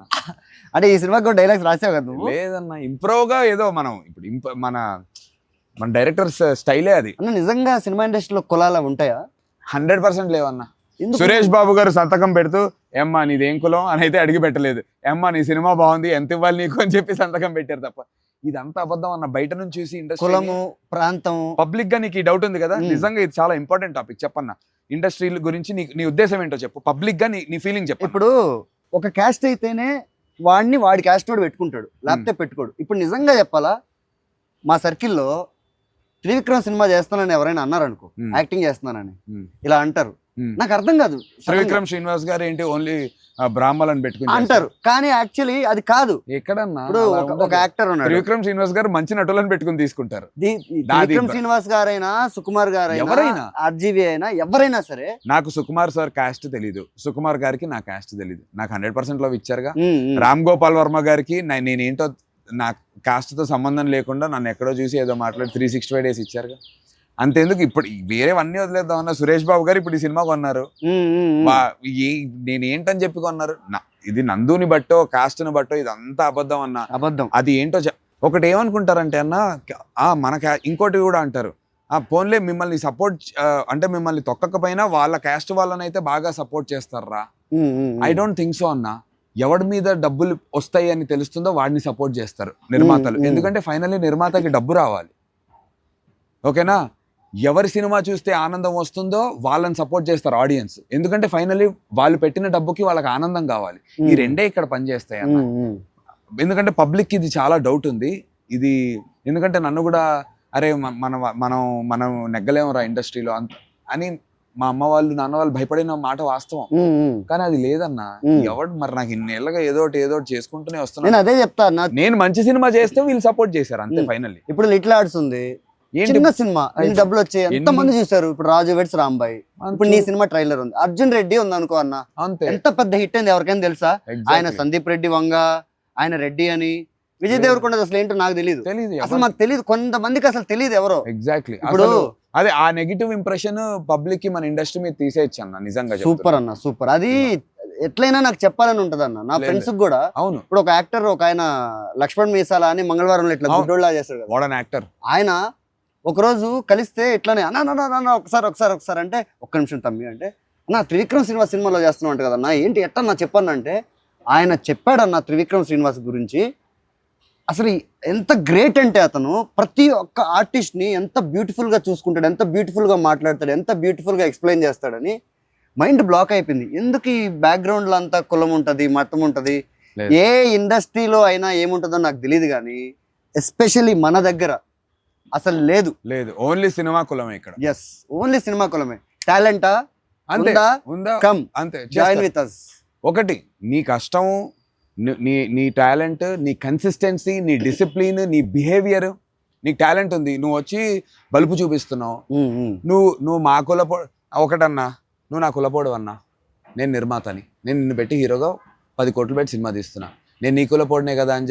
అంటే ఈ సినిమాకి కూడా డైలాగ్స్ రాసావు కదా నువ్వు? లేదన్నా, ఇంప్రూవ్ గా ఏదో మనం ఇప్పుడు మన డైరెక్టర్స్ స్టైలే అది. అన్న నిజంగా సినిమా ఇండస్ట్రీలో కులాలు ఉంటాయా? 100% లేవన్నా. సురేష్ బాబు గారు సంతకం పెడుతూ ఏమ్మా నీదేం కులం అని అయితే అడిగి పెట్టలేదు. ఏమ్మా నీ సినిమా బాగుంది, ఎంత ఇవ్వాలి నీకు అని చెప్పి సంతకం పెట్టారు తప్ప. ఇదంతా అబద్ధం అన్న. బయట నుంచి చూసి ఇండస్ట్రీ, కులము, ప్రాంతం, పబ్లిక్ గా నీకు ఈ డౌట్ ఉంది కదా, నిజంగా ఇది చాలా ఇంపార్టెంట్ టాపిక్. చెప్పన్నా, ఇండస్ట్రీ గురించి నీ ఉద్దేశం ఏంటో చెప్పు. పబ్లిక్ గా నీ ఫీలింగ్ చెప్పు. ఇప్పుడు ఒక క్యాస్ట్ అయితేనే వాడి క్యాస్ట్ వాడు పెట్టుకుంటాడు, లేకపోతే పెట్టుకోడు. ఇప్పుడు నిజంగా చెప్పాలా, మా సర్కిల్లో త్రివిక్రమ్ సినిమా చేస్తానని ఎవరైనా అన్నారనుకో, యాక్టింగ్ చేస్తున్నానని ఇలా అంటారు. నాకు అర్థం కాదు. త్రివిక్రమ్ శ్రీనివాస్ గారు ఏంటి ఓన్లీ బ్రాహ్మణులను పెట్టుకుని అంటారు, కానీ యాక్చువల్లీ అది కాదు. ఎక్కడన్నా ఒక యాక్టర్ ఉన్నాడు, త్రివిక్రమ్ శ్రీనివాస్ గారు మంచి నటులను పెట్టుకుని తీసుకుంటారు. త్రివిక్రమ్ శ్రీనివాస్ గారైనా, సుకుమార్ గారైనా, ఎవరైనా, RGV అయినా, ఎవరైనా సరే. నాకు సుకుమార్ సార్ క్యాస్ట్ తెలీదు, సుకుమార్ గారికి నా క్యాస్ట్ తెలీదు. నాకు 100% లవ్ ఇచ్చారుగా. రామ్ గోపాల్ వర్మ గారికి నేనేంటో నా కాస్ట్ తో సంబంధం లేకుండా నన్ను ఎక్కడో చూసి ఏదో మాట్లాడి 365 డేస్ ఇచ్చారుగా. అంతేందుకు ఇప్పుడు వేరేవన్నీ వదిలేద్దాం అన్న. సురేష్ బాబు గారు ఇప్పుడు ఈ సినిమా కొన్నారు, నేను ఏంటని చెప్పి కొన్నారు. ఇది నందుని బట్టో కాస్ట్ని బట్టో ఇదంతా అబద్ధం అన్న. అబద్ధం. అది ఏంటో ఒకటి ఏమనుకుంటారంటే అన్న, ఇంకోటి కూడా అంటారు, పోన్లే మిమ్మల్ని సపోర్ట్ అంటే మిమ్మల్ని తొక్కకపోయినా వాళ్ళ క్యాస్ట్ వాళ్ళని అయితే బాగా సపోర్ట్ చేస్తారా? ఐ డోంట్ థింక్ సో అన్న. ఎవడి మీద డబ్బులు వస్తాయి అని తెలుస్తుందో వాడిని సపోర్ట్ చేస్తారు నిర్మాతలు. ఎందుకంటే ఫైనల్లీ నిర్మాతకి డబ్బు రావాలి. ఓకేనా? ఎవరి సినిమా చూస్తే ఆనందం వస్తుందో వాళ్ళని సపోర్ట్ చేస్తారు ఆడియన్స్. ఎందుకంటే ఫైనల్లీ వాళ్ళు పెట్టిన డబ్బుకి వాళ్ళకి ఆనందం కావాలి. ఈ రెండే ఇక్కడ పనిచేస్తాయి అన్న. ఎందుకంటే పబ్లిక్ ఇది చాలా డౌట్ ఉంది ఇది. ఎందుకంటే నన్ను కూడా అరే మనం నెగ్గలేమురా ఇండస్ట్రీలో అంత అని మా అమ్మ వాళ్ళు నాన్న వాళ్ళు భయపడిన మాట వాస్తవం. కానీ అది లేదన్నా. ఎవడు మరి నాకు ఇన్నేళ్ళగా ఏదో ఒకటి చేసుకుంటూనే వస్తున్నా. నేను అదే చెప్తా. నేను మంచి సినిమా చేస్తే వీళ్ళు సపోర్ట్ చేశారు అంతే. ఫైనల్లీ ఇప్పుడు లిటిల్ ఆర్ట్స్ ఉంది, చిన్న సినిమా, డబ్బులు వచ్చాయి, ఎంత మంది చూసారు. ఇప్పుడు రాజు వెడ్స్ రాంబాయ్, ఇప్పుడు నీ సినిమా ట్రైలర్ ఉంది. అర్జున్ రెడ్డి ఉంది అనుకో అన్న, ఎంత పెద్ద హిట్ అయింది ఎవరికైనా తెలుసా? ఆయన సందీప్ రెడ్డి వంగ, ఆయన రెడ్డి అని. విజయ్ దేవరకొండ అసలు ఏంటో నాకు తెలియదు, అసలు మాకు తెలియదు, కొంతమందికి అసలు తెలియదు ఎవరో. ఎగ్జాక్ట్లీ. ఇప్పుడు అదే ఆ నెగిటివ్ ఇంప్రెషన్ పబ్లిక్ కి మన ఇండస్ట్రీ మీద తీసేయచ్చు అన్న. నిజంగా సూపర్ అన్న, సూపర్. అది ఎట్లయినా నాకు చెప్పాలని ఉంటది అన్న. నా ఫ్రెండ్స్ కూడా. అవును. ఇప్పుడు ఒక యాక్టర్, ఒక ఆయన లక్ష్మణ్ మీసాల అని మంగళవారంలో ఇట్లా గుడ్డోళ్ళ చేస్తాడు కదా, వాడన్ యాక్టర్. ఆయన ఒకరోజు కలిస్తే ఇట్లానే అన్న ఒకసారి అంటే, ఒక్క నిమిషం తమ్మి అంటే, అన్న త్రివిక్రమ్ శ్రీనివాస్ సినిమాలో చేస్తున్నావు అంట కదన్నా, ఏంటి ఎట్టన్నా చెప్పన్నా అంటే, ఆయన చెప్పాడన్న త్రివిక్రమ్ శ్రీనివాస్ గురించి. అసలు ఎంత గ్రేట్ అంటే అతను ప్రతి ఒక్క ఆర్టిస్ట్ని ఎంత బ్యూటిఫుల్గా చూసుకుంటాడు, ఎంత బ్యూటిఫుల్గా మాట్లాడతాడు, ఎంత బ్యూటిఫుల్గా ఎక్స్ప్లెయిన్ చేస్తాడని మైండ్ బ్లాక్ అయిపోయింది. ఎందుకు ఈ బ్యాక్గ్రౌండ్లో అంతా కులం ఉంటుంది, మతం ఉంటుంది. ఏ ఇండస్ట్రీలో అయినా ఏముంటుందో నాకు తెలియదు, కానీ ఎస్పెషల్లీ మన దగ్గర అసలు లేదు. ఓన్లీ సినిమా కులమే ఇక్కడ. ఎస్, ఓన్లీ సినిమా కులమే. టాలెంటా ఉందా, కమ్ అంతే, జాయిన్ విత్ us. ఒకటి నీ కష్టం, నీ టాలెంట్, నీ కన్సిస్టెన్సీ, నీ డిసిప్లిన్, నీ బిహేవియర్. నీకు టాలెంట్ ఉంది, నువ్వు వచ్చి బలుపు చూపిస్తున్నావు. నువ్వు మా ఒకటన్నా, నువ్వు నా కులపోడు అన్నా, నేను నిర్మాతని, నేను నిన్ను పెట్టి హీరోగా 10 కోట్లు పెట్టి సినిమా తీస్తున్నా, నేను నీ కులపోడినే కదా అని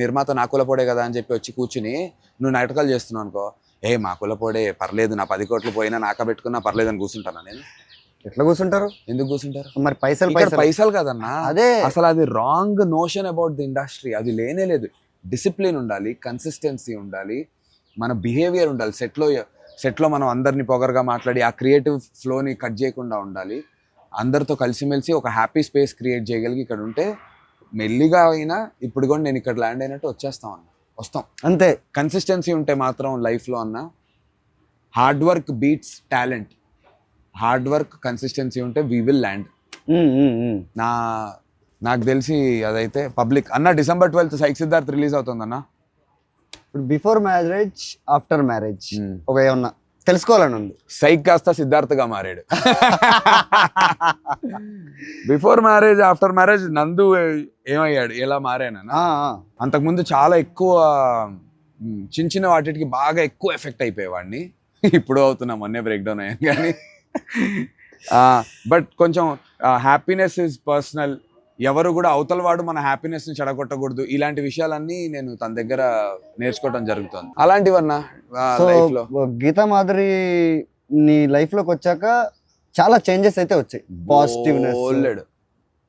నిర్మాత నా కులపోడే కదా అని చెప్పి వచ్చి కూర్చుని నువ్వు నాటకాలు చేస్తున్నావు అనుకో, మా కులపోడే పర్లేదు, నా 10 కోట్లు పోయినా నాక పెట్టుకున్నా పర్లేదు అని కూర్చుంటానా నేను? ఎట్లా కూర్చుంటారు? ఎందుకు కూర్చుంటారు? మరి పైసలు కదన్నా. అదే అసలు అది wrong notion about the industry. అది లేనే లేదు. డిసిప్లిన్ ఉండాలి, కన్సిస్టెన్సీ ఉండాలి, మన బిహేవియర్ ఉండాలి. సెట్లో మనం అందరినీ పొగరగా మాట్లాడి ఆ క్రియేటివ్ ఫ్లోని కట్ చేయకుండా ఉండాలి. అందరితో కలిసిమెలిసి ఒక హ్యాపీ స్పేస్ క్రియేట్ చేయగలిగి ఇక్కడ ఉంటే మెల్లిగా అయినా ఇప్పుడు కూడా నేను ఇక్కడ ల్యాండ్ అయినట్టు వస్తాం అంతే. కన్సిస్టెన్సీ ఉంటే మాత్రం లైఫ్లో అన్న hard work beats talent. Hard work consistency ఉంటే వీ విల్ ల్యాండ్. నాకు తెలిసి అదైతే పబ్లిక్ అన్న. December 12th psych Siddharth release అవుతుందన్న. ఇప్పుడు బిఫోర్ మ్యారేజ్, ఆఫ్టర్ మ్యారేజ్ ఒక ఏమన్నా తెలుసుకోవాలని ఉంది. సైక్ కాస్త సిద్ధార్థగా మారాడు. బిఫోర్ మ్యారేజ్, ఆఫ్టర్ మ్యారేజ్ నందు ఏమయ్యాడు, ఎలా మారానన్నా? అంతకుముందు చాలా ఎక్కువ చిన్న వాటికి బాగా ఎక్కువ ఎఫెక్ట్ అయిపోయేవాడిని. ఇప్పుడు అవుతున్నా, మొన్నే బ్రేక్ డౌన్ అయ్యాను. కానీ బట్ కొంచెం హ్యాపీనెస్ ఇస్ పర్సనల్. ఎవరు కూడా అవతల వాడు మన హ్యాపీనెస్ ని చెడగొట్టకూడదు. ఇలాంటి విషయాలన్నీ నేను తన దగ్గర నేర్చుకోవడం జరుగుతుంది. అలాంటివన్నా లైఫ్ లో. గీతా మాధురి నీ లైఫ్ లోకి వచ్చాక చాలా చేంజెస్ అయితే వచ్చాయి. పాజిటివ్నెస్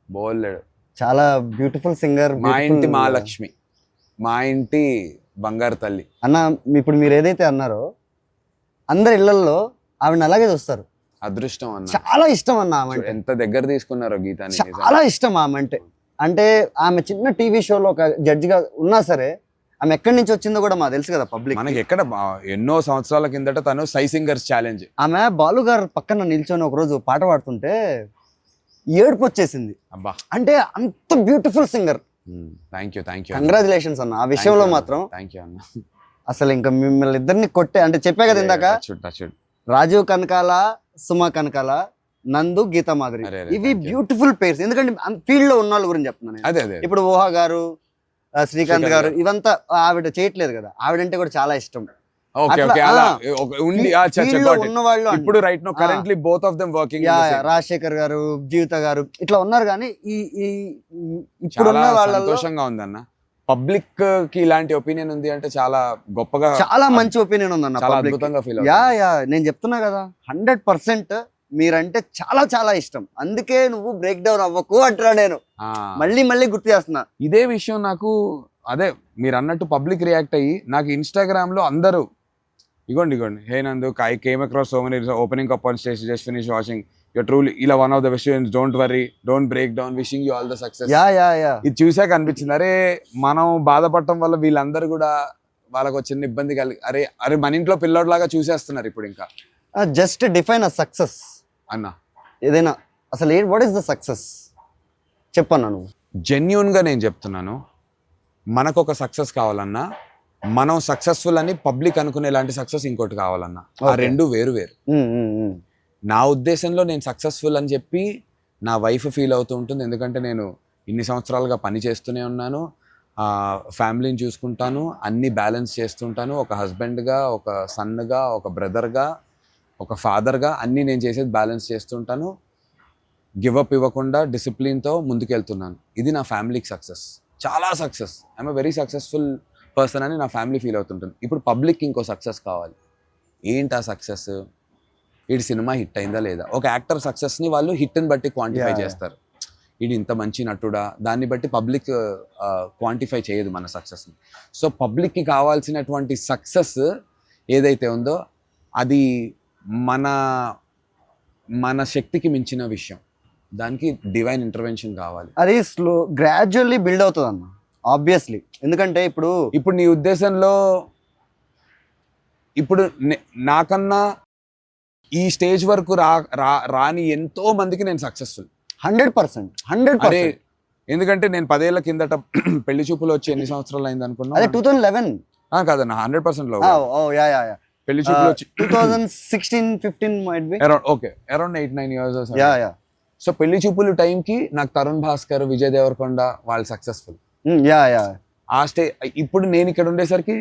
బోల్లేడు. చాలా బ్యూటిఫుల్ సింగర్. మా ఇంటి మహాలక్ష్మి, మా ఇంటి బంగారు తల్లి అన్న. ఇప్పుడు మీరు ఏదైతే అన్నారో అందరి ఇళ్లలో ఆవిడని అలాగే చూస్తారు. అదృష్టం అన్న. చాలా ఇష్టం అన్న ఆమె. ఎంత దగ్గర తీసుకున్నారో గీతాని. చాలా ఇష్టం ఆమె అంటే ఆమె చిన్న టీవీ షోలో ఒక జడ్జిగా ఉన్నా సరే, ఆమె ఎక్కడి నుంచి వచ్చిందో కూడా మాకు తెలుసు కదా పబ్లిక్. మనకి ఎక్కడ ఎన్నో సంవత్సరాల కిందట తను సై సింగర్స్ ఛాలెంజ్. ఆమె బాలు గారు పక్కన నిల్చొని ఒకరోజు పాట పాడుతుంటే ఏడుపు వచ్చేసింది. అబ్బా, అంటే అంత beautiful singer. Thank you. Congratulations అన్న. ఆ విషయంలో మాత్రం థ్యాంక్ యూ అన్న. అసలు ఇంకా మిమ్మల్ని ఇద్దరిని కొట్టే, అంటే చెప్పా కదా ఇందాక, రాజీవ్ కనకాల, సుమా కనకాల, నందు, గీతా మాధురి, ఇవి బ్యూటిఫుల్ పేర్స్. ఎందుకంటే ఫీల్డ్ లో ఉన్న వాళ్ళ గురించి చెప్తున్నాను. ఇప్పుడు ఊహా గారు, శ్రీకాంత్ గారు, ఇవంతా ఆవిడ చేయట్లేదు కదా. ఆవిడంటే కూడా చాలా ఇష్టం. ఇప్పుడు right now currently both of them working. Rajasekhar గారు, జీవిత గారు ఇట్లా ఉన్నారు. కానీ ఇప్పుడు సంతోషంగా ఉందన్న. పబ్లిక్ కి ఇలాంటి ఒపీనియన్ ఉంది అంటే చాలా గొప్పగా, చాలా మంచి ఒపీనియన్ ఉందన్న. చాలా అద్భుతంగా ఫీల్ నేను చెప్తున్నా కదా, 100% మీరంటే చాలా చాలా ఇష్టం. అందుకే నువ్వు బ్రేక్ డౌన్ అవ్వకు అంటున్నా. నేను మళ్ళీ గుర్తు చేస్తున్నా ఇదే విషయం. నాకు అదే మీరు అన్నట్టు పబ్లిక్ రియాక్ట్ అయ్యి నాకు ఇన్స్టాగ్రామ్ లో అందరూ ఇగోండి hey Nandu I came across so many opening up on stage just finish watching your truly ఇలా one of the best students don't worry don't break down wishing you all the success. Ya ఇది చూసాక అనిపించింది అరే మనం బాధపడటం వల్ల వీళ్ళందరూ కూడా వాళ్ళకు చిన్న ఇబ్బంది కలిగి అరే మన ఇంట్లో పిల్లోడ్లాగా చూసేస్తున్నారు ఇప్పుడు ఇంకా. జస్ట్ డిఫైన్ అ సక్సెస్ అన్న ఏదైనా అసలు వాట్ ఈస్ ద సక్సెస్ చెప్పన్నా నువ్వు. జెన్యూన్గా నేను చెప్తున్నాను, మనకు ఒక సక్సెస్ కావాలన్నా మనం సక్సెస్ఫుల్ అని పబ్లిక్ అనుకునేలాంటి సక్సెస్ ఇంకోటి కావాలన్నా ఆ రెండు వేరు. నా ఉద్దేశంలో నేను సక్సెస్ఫుల్ అని చెప్పి నా వైఫ్ ఫీల్ అవుతూ ఉంటుంది, ఎందుకంటే నేను ఇన్ని సంవత్సరాలుగా పని చేస్తూనే ఉన్నాను, ఫ్యామిలీని చూసుకుంటాను, అన్ని బ్యాలెన్స్ చేస్తుంటాను, ఒక హస్బెండ్గా, ఒక సన్గా, ఒక బ్రదర్గా, ఒక ఫాదర్గా అన్నీ నేను చేసేది బ్యాలెన్స్ చేస్తుంటాను. గివ్ అప్ ఇవ్వకుండా డిసిప్లిన్తో ముందుకెళ్తున్నాను. ఇది నా ఫ్యామిలీకి సక్సెస్, చాలా success. I'm a very successful person అని నా ఫ్యామిలీ ఫీల్ అవుతుంటుంది. ఇప్పుడు పబ్లిక్కి ఇంకో సక్సెస్ కావాలి. ఏంటి ఆ సక్సెస్? వీడి సినిమా హిట్ అయిందా లేదా? ఒక యాక్టర్ సక్సెస్ని వాళ్ళు హిట్ని బట్టి క్వాంటిఫై చేస్తారు. వీడు ఇంత మంచి నటుడా, దాన్ని బట్టి పబ్లిక్ క్వాంటిఫై చేయదు మన సక్సెస్ని. సో పబ్లిక్కి కావాల్సినటువంటి సక్సెస్ ఏదైతే ఉందో అది మన శక్తికి మించిన విషయం. దానికి డివైన్ ఇంటర్వెన్షన్ కావాలి. అది గ్రాడ్యువల్లీ బిల్డ్ అవుతుంది అన్న, ఆబ్వియస్లీ. ఎందుకంటే ఇప్పుడు నీ ఉద్దేశంలో ఇప్పుడు నాకన్నా ఈ స్టేజ్ వరకు రాని ఎంతో మందికి నేను సక్సెస్ఫుల్ 100%. ఎందుకంటే నేను 10 ఏళ్ల కిందట పెళ్లి చూపులు వచ్చి ఎన్ని సంవత్సరాలు అయింది అనుకున్నా? అదే 2011 కాదన్న, 100% లో పెళ్లి Uh, చూపులు వచ్చి 2016-15 might be. Around 8-9 years. So పెళ్లి చూపులు టైంకి నాకు తరుణ్ భాస్కర్, విజయ్ దేవరకొండ వాళ్ళు సక్సెస్ఫుల్. ఆ ఇప్పుడు నేను ఇక్కడ ఉండేసరికి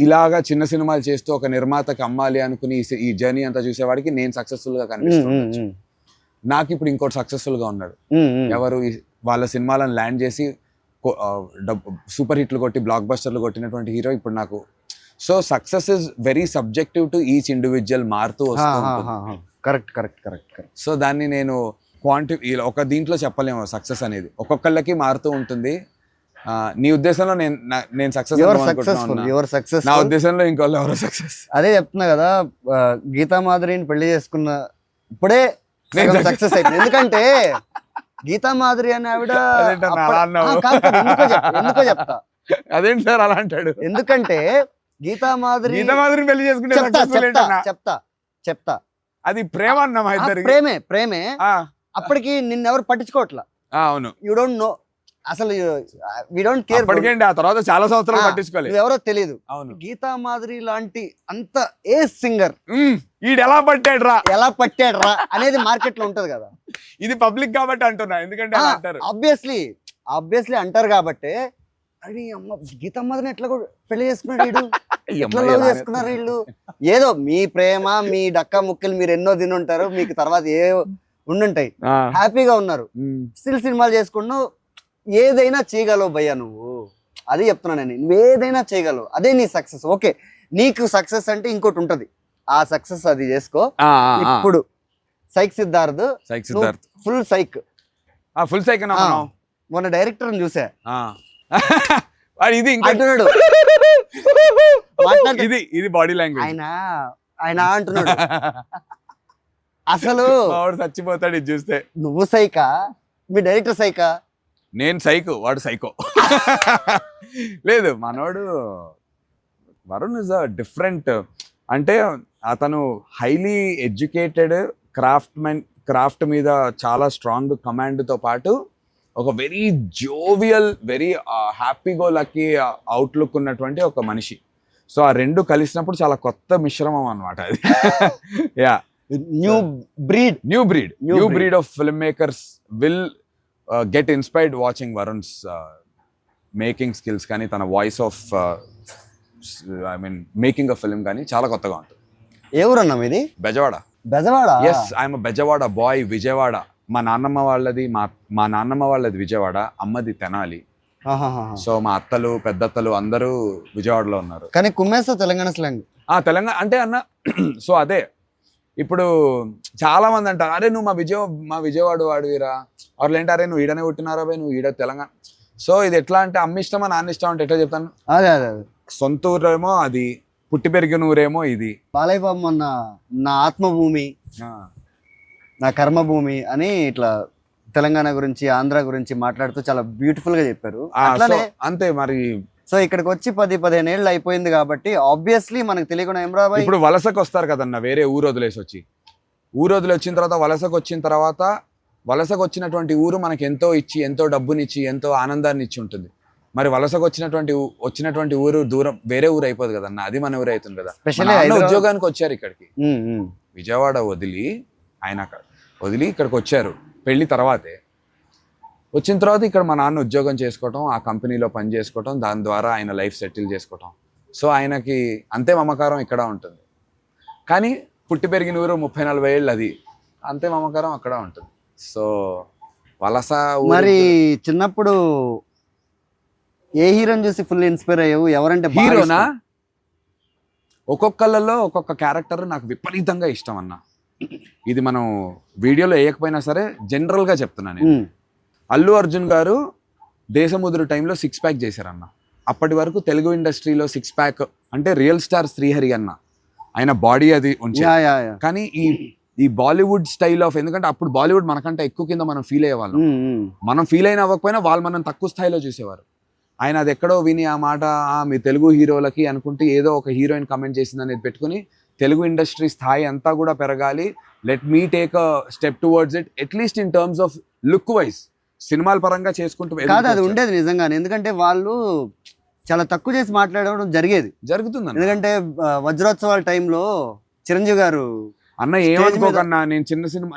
ఇలాగా చిన్న సినిమాలు చేస్తూ ఒక నిర్మాతకి అమ్మాలి అనుకుని ఈ జర్నీ అంతా చూసేవాడికి నేను సక్సెస్ఫుల్ గా కనిపిస్తున్నాను. నాకు ఇప్పుడు ఇంకోటి సక్సెస్ఫుల్ గా ఉన్నాడు. ఎవరు? వాళ్ళ సినిమాలను ల్యాండ్ చేసి సూపర్ హిట్లు కొట్టి బ్లాక్ బస్టర్లు కొట్టినటువంటి హీరో ఇప్పుడు నాకు. So success is very subjective to each individual, మారుతూ వస్తుంది. కరెక్ట్. సో దాన్ని నేను ఒక దీంట్లో చెప్పలేము. సక్సెస్ అనేది ఒక్కొక్కళ్ళకి మారుతూ ఉంటుంది. నీ ఉద్దేశంలో నేను సక్సెస్, నా ఉద్దేశంలో ఇంకోళ్ళు ఎవరో సక్సెస్. అదే చెప్తున్నా కదా, గీతా మాధురిని పెళ్లి చేసుకున్న ఇప్పుడే సక్సెస్ అయితే. ఎందుకంటే గీతా మాధురి అని ఆవిడ ఎందుకో చెప్తా. అదేంటి సార్ అలా అంటాడు? ఎందుకంటే గీతా మాధురిని పెళ్లి చేసుకుంటే చెప్తా అది ప్రేమ అన్నమా? ప్రేమే. అప్పటికి నిన్నెవరు పట్టించుకోవట్లా. అవును, యూ డోంట్ నో అసలు, వి డోంట్ కేర్. ఆ తర్వాత చాలా సంవత్సరాలు పట్టించుకోలేదు, ఎవరో తెలియదు. అవును, గీతా మాధురి లాంటి అంత ఏ సింగర్ ఎలా పట్టాడు రా అనేది మార్కెట్ లో ఉంటది కదా. ఇది పబ్లిక్ కాబట్టి అంటున్నా, ఎందుకంటే ఆబ్వియస్లీ అంటారు కాబట్టి. అరే అమ్మ, గీతా మాధురిని ఎట్లా పెళ్లి చేసుకున్నాడు వీడు, ఎట్లా లవ్ చేసుకున్నారు వీళ్ళు? ఏదో మీ ప్రేమ, మీ డక్కా ముక్కలు మీరు ఎన్నో తినుంటారు, మీకు తర్వాత ఏ ఉండుంటాయి, హ్యాపీగా ఉన్నారు, స్టిల్ సినిమాలు చేసుకున్నావు. ఏదైనా చేయగలవు భయ్యా నువ్వు, అది చెప్తున్నా నేను. నువ్వేదైనా చేయగలవు, అదే నీ సక్సెస్. ఓకే, నీకు సక్సెస్ అంటే ఇంకోటి ఉంటది, ఆ సక్సెస్ అది చేసుకో. ఇప్పుడు సైక్ సిద్ధార్థ్ ఫుల్ సైక్ మొన్న డైరెక్టర్ చూసా, ఇది అంటున్నాడు, ఇది బాడీ లాంగ్వేజ్. ఆయన అంటున్నాడు అసలు చచ్చిపోతాడు ఇది చూస్తే. నువ్వు సైకా, మీ డైరెక్టర్ సైకా? నేను సైకో, వాడు సైకో. లేదు, మనోడు వరుణ్ ఇస్ అ డిఫరెంట్. అంటే అతను హైలీ ఎడ్యుకేటెడ్ క్రాఫ్ట్ మీద చాలా స్ట్రాంగ్ కమాండ్తో పాటు ఒక very jovial, very happy go lucky outlook ఉన్నటువంటి ఒక మనిషి. సో ఆ రెండు కలిసినప్పుడు చాలా కొత్త మిశ్రమం అనమాట అది. Yeah, new breed of film makers will get inspired watching Varun's making skills కానీ, తన voice of making of film కానీ చాలా కొత్తగా ఉంటుంది. ఏ ఊరన్నా మీది? Bezawada. Yes, I'm Bezawada boy. Vijayawada మా నాన్నమ్మ వాళ్ళది విజయవాడ, అమ్మది తెనాలి. సో మా అత్తలు, పెద్దత్తలు అందరూ విజయవాడలో ఉన్నారు. కానీ కుమ్మేస్తా తెలంగాణ స్లాంగ్. తెలంగాణ అంటే అన్న. సో అదే ఇప్పుడు చాలా మంది అంటారు, అరే నువ్వు మా విజయవాడ వాడివిరా, వాళ్ళు ఏంటారే నువ్వు ఈడనే పుట్టినారా బై, నువ్వు ఈడ తెలంగాణ. సో ఇది ఎట్లా అంటే అమ్మ ఇష్టమా నాన్న ఇష్టం అంటే ఎట్లా చెప్తాను? అదే సొంత ఊరేమో అది, పుట్టి పెరిగిన ఊరేమో ఇది. బాలయ్య బాబు మొన్న నా ఆత్మభూమి, నా కర్మభూమి అని ఇట్లా తెలంగాణ గురించి, ఆంధ్ర గురించి మాట్లాడుతూ చాలా బ్యూటిఫుల్ గా చెప్పారు. అట్లానే అంతే మరి. సో ఇక్కడికి వచ్చి 10-15 ఏళ్ళు అయిపోయింది కాబట్టి ఆబ్వియస్లీ మనకు తెలియకుండా ఏమ్రాబాయ్ ఇప్పుడు వలసకు వస్తారు కదన్న, వేరే ఊరు వదిలేసి వచ్చి. ఊరు వదిలి వచ్చిన తర్వాత వలసకు వచ్చిన తర్వాత వలసకు వచ్చినటువంటి ఊరు మనకి ఎంతో ఇచ్చి, ఎంతో డబ్బునిచ్చి, ఎంతో ఆనందాన్ని ఇచ్చి ఉంటుంది. మరి వలసకు వచ్చినటువంటి ఊరు దూరం వేరే ఊరు అయిపోదు కదన్న, అది మన ఊరు అవుతుంది కదా. ఉద్యోగానికి వచ్చారు ఇక్కడికి, విజయవాడ వదిలి ఇక్కడికి వచ్చారు పెళ్లి తర్వాతే. వచ్చిన తర్వాత ఇక్కడ మా నాన్న ఉద్యోగం చేసుకోవటం, ఆ కంపెనీలో పని చేసుకోవటం, దాని ద్వారా ఆయన లైఫ్ సెటిల్ చేసుకోవటం. సో ఆయనకి అంతే మమకారం ఇక్కడ ఉంటుంది. కానీ పుట్టి పెరిగిన ఊరు 30-40 ఏళ్ళు, అది అంతే మమకారం అక్కడ ఉంటుంది. సో వలస. మరి చిన్నప్పుడు ఏ హీరోని చూసి ఫుల్ ఇన్స్పైర్ అయ్యావు? ఎవరంటే హీరోనా? ఒక్కొక్కళ్ళలో ఒక్కొక్క క్యారెక్టర్ నాకు విపరీతంగా ఇష్టం అన్న. ఇది మనం వీడియోలో వేయకపోయినా సరే జనరల్గా చెప్తున్నాను నేను. అల్లు అర్జున్ గారు దేశముద్రు టైంలో 6 ప్యాక్ చేశారన్న. అప్పటి వరకు తెలుగు ఇండస్ట్రీలో 6 ప్యాక్ అంటే రియల్ స్టార్ శ్రీహరి అన్న, ఆయన బాడీ అది ఉంచారు. కానీ ఈ బాలీవుడ్ స్టైల్ ఆఫ్, ఎందుకంటే అప్పుడు బాలీవుడ్ మనకంటే ఎక్కువ కింద మనం ఫీల్ అయ్యేవాళ్ళం. మనం ఫీల్ అయిన అవ్వకపోయినా వాళ్ళు మనం తక్కువ స్థాయిలో చూసేవారు. ఆయన అది ఎక్కడో విని ఆ మాట మీ తెలుగు హీరోలకి అనుకుంటే ఏదో ఒక హీరోయిన్ కమెంట్ చేసింది అనేది పెట్టుకుని తెలుగు ఇండస్ట్రీ స్థాయి అంతా కూడా పెరగాలి, let me take a step towards it, at least in terms of look wise. సినిమాల పరంగా చేసుకుంటూ కాదు, అది ఉండేది నిజంగానే. ఎందుకంటే వాళ్ళు చాలా తక్కువ చేసి మాట్లాడడం జరుగుతుంది. ఎందుకంటే వజ్రోత్సవాల టైంలో చిరంజీవి గారు అన్న ఏమనుకోకన్నా,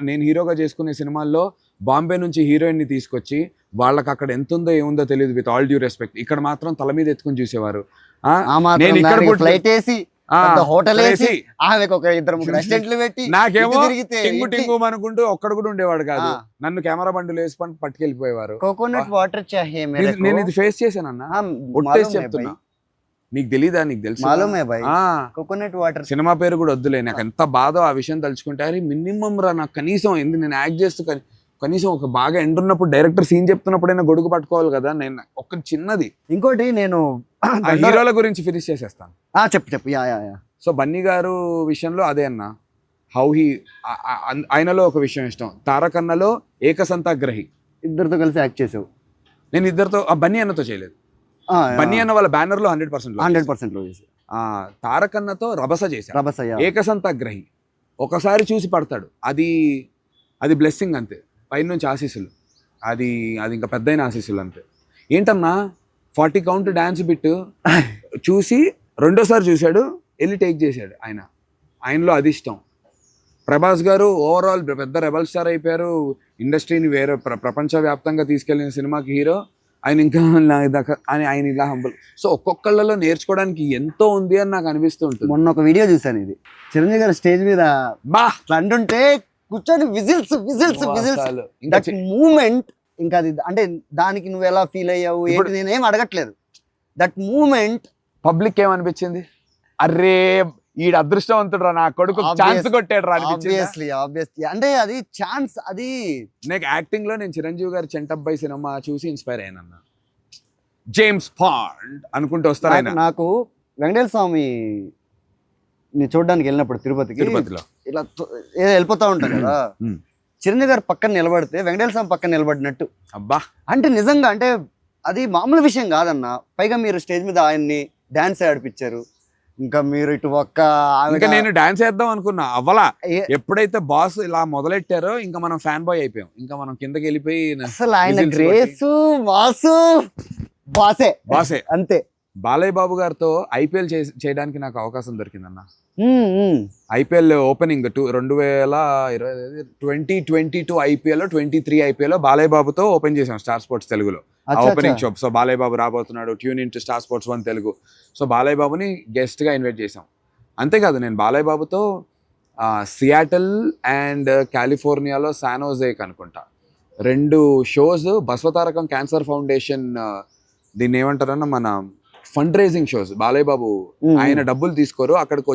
నేను హీరోగా చేసుకునే సినిమాల్లో బాంబే నుంచి హీరోయిన్ ని తీసుకొచ్చి వాళ్ళకి అక్కడ ఎంత ఉందో ఏముందో తెలియదు, విత్ ఆల్ డ్యూ రెస్పెక్ట్. ఇక్కడ మాత్రం తల మీద ఎత్తుకుని చూసేవారు. నేను ఇక్కడ ఫ్లైట్ వేసి హోటల్ వేసి ఆమెకు ఒక 2-3 రెస్టారెంట్లు పెట్టి నాకేమో టింగు టింగు అనుకుంటూ ఒక్కడ కూడా ఉండేవాడు కాదు. నన్ను కెమెరా బండ్లు వేసుకొని పట్టుకెళ్ళిపోయేవారు. కోకోనట్ వాటర్ చాహియే మేరకు. నేను ఇది ఫేస్ చేశానన్నా, ఒట్టేసి చెప్తున్నా. నీకు తెలీదా? నీకు తెలుసు కోకోనట్ వాటర్. సినిమా పేరు కూడా వద్దులే, నాకు ఎంత బాధో ఆ విషయం తలుచుకుంటే. అరే మినిమం రా, నాకు కనీసం నేను యాక్ట్ చేస్తూ కనీసం ఒక బాగా ఎండ్ ఉన్నప్పుడు డైరెక్టర్ సీన్ చెప్తున్నప్పుడైనా గొడుగు పట్టుకోవాలి కదా. నేను ఒక చిన్నది ఇంకోటి నేను హీరోల గురించి ఫినిష్ చేసేస్తాను. చెప్పు. సో బన్నీ గారు విషయంలో అదే అన్న, ఆయనలో ఒక విషయం ఇష్టం. తారకన్నలో ఏకసంతాగ్రహి, ఇద్దరితో కలిసి యాక్ట్ చేసావు. నేను ఇద్దరితో, బన్నీ అన్నతో చేయలేదు. బన్నీ అన్న వాళ్ళ బ్యానర్ లో 100% చేశారు. తారకన్నతో రభస చేశారు. ఏకసంతాగ్రహి ఒకసారి చూసి పడతాడు, అది బ్లెస్సింగ్ అంతే, పైనుంచి ఆశీస్సులు. అది ఇంకా పెద్దయిన ఆశీస్సులు అంతే. ఏంటన్నా 40 కౌంట్ డాన్స్ బిట్ చూసి రెండోసారి చూశాడు, వెళ్ళి టేక్ చేశాడు. ఆయనలో అది ఇష్టం. ప్రభాస్ గారు ఓవరాల్ పెద్ద రెబల్ స్టార్ అయిపోయారు, ఇండస్ట్రీని వేరే ప్రపంచవ్యాప్తంగా తీసుకెళ్లిన సినిమాకి హీరో. ఆయన ఇంకా ఆయన ఇలా హంబుల్. సో ఒక్కొక్కళ్ళలో నేర్చుకోవడానికి ఎంతో ఉంది అని నాకు అనిపిస్తూ ఉంటుంది. మొన్న ఒక వీడియో చూసాను, ఇది చిరంజీవి గారు స్టేజ్ మీద అంటుంటే కూర్చొని విజిల్స్ దట్ మూమెంట్. ఇంకా అది అంటే దానికి నువ్వు ఎలా ఫీల్ అయ్యావు ఏంటి? నేనేం అడగట్లేదు. దట్ మూమెంట్ పబ్లిక్ ఏమనిపించింది? అరే ఈడు అదృష్టవంతుడు రా, నా కొడుకు ఛాన్స్ కొట్టాడు రా. ఆబ్వియస్లీ అంటే అది ఛాన్స్. అది నాకు యాక్టింగ్ లో నేను చిరంజీవి గారి చెంటబ్బాయి సినిమా చూసి ఇన్స్పైర్ అయ్యానన్న. జేమ్స్ బాండ్ అనుకుంటూ వస్తారు ఆయన. నాకు వెంకటేశ్వర స్వామి చూడడానికి వెళ్ళినప్పుడు తిరుపతిలో ఇలా ఏదో వెళ్ళిపోతా ఉంటాను కదా, చిరంజీవి గారు పక్కన నిలబడితే వెంకటేశ్వర స్వామి పక్కన నిలబడినట్టు. అబ్బా, అంటే నిజంగా, అంటే అది మామూలు విషయం కాదన్న. పైగా మీరు స్టేజ్ మీద ఆయన్ని డాన్స్ ఆడిపించారు. ఇంకా మీరు ఇటు ఇంకా నేను డాన్స్ వేద్దాం అనుకున్నా, అవ్వలా. ఎప్పుడైతే బాస్ ఇలా మొదలెట్టారో ఇంకా మనం ఫ్యాన్ బాయ్ అయిపోయాం. ఇంకా మనం కిందకి వెళ్ళిపోయి అసలు ఆయన గ్రేసు బాసే అంతే. బాలయ్య బాబు గారితో ఐపీఎల్ చేయడానికి నాకు అవకాశం దొరికిందన్న. IPL opening 2022 IPL 23 IPL Balayya బాబుతో ఓపెన్ చేసాం స్టార్ స్పోర్ట్స్ తెలుగులో opening show. So Balayya Babu రాబోతున్నాడు, tune in to Star Sports 1 Telugu. So Balayya బాబుని గెస్ట్ గా ఇన్వైట్ చేసాం. అంతేకాదు, నేను బాలయ్య బాబుతో సియాటల్ అండ్ కాలిఫోర్నియాలో శానోజేక్ అనుకుంటా 2 షోస్, బసవతారకం క్యాన్సర్ ఫౌండేషన్, దీన్ని ఏమంటారన్నా మన fund raising shows. Balayya Babu ఆయన డబ్బులు తీసుకోరు, అక్కడికి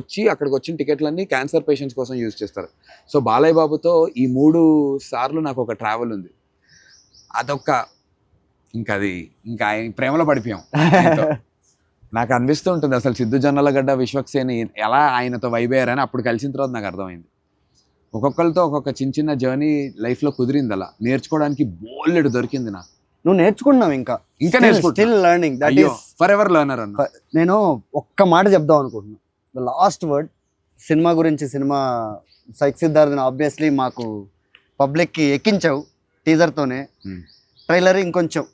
వచ్చిన టికెట్లన్నీ క్యాన్సర్ పేషెంట్స్ కోసం యూజ్ చేస్తారు. సో బాలయ్య బాబుతో ఈ 3 సార్లు నాకు ఒక ట్రావెల్ ఉంది. అదొక ఇంకా ఆయన ప్రేమలో పడిపోయాం. నాకు అనిపిస్తూ ఉంటుంది అసలు సిద్ధు జొన్నలగడ్డ విశ్వక్సేని ఎలా ఆయనతో వైబ్ అయ్యారని అప్పుడు కలిసిన తర్వాత నాకు అర్థమైంది. ఒక్కొక్కరితో ఒక్కొక్క చిన్న చిన్న జర్నీ లైఫ్లో కుదిరింది, అలా నేర్చుకోవడానికి బోల్డ్ దొరికింది నాకు. నువ్వు నేర్చుకుంటున్నావు ఇంకా నేర్చుకుంటున్నా. Still learning. దట్ అయ్యో ఈస్ ఫర్ ఎవర్ లర్నర్ అన్న. నేను ఒక్క మాట చెప్దాం అనుకుంటున్నా, ద లాస్ట్ వర్డ్ సినిమా గురించి. సినిమా సైక్ సిద్ధార్థని ఆబ్వియస్లీ మాకు పబ్లిక్కి ఎక్కించావు టీజర్తోనే. ట్రైలర్ ఇంకొంచెం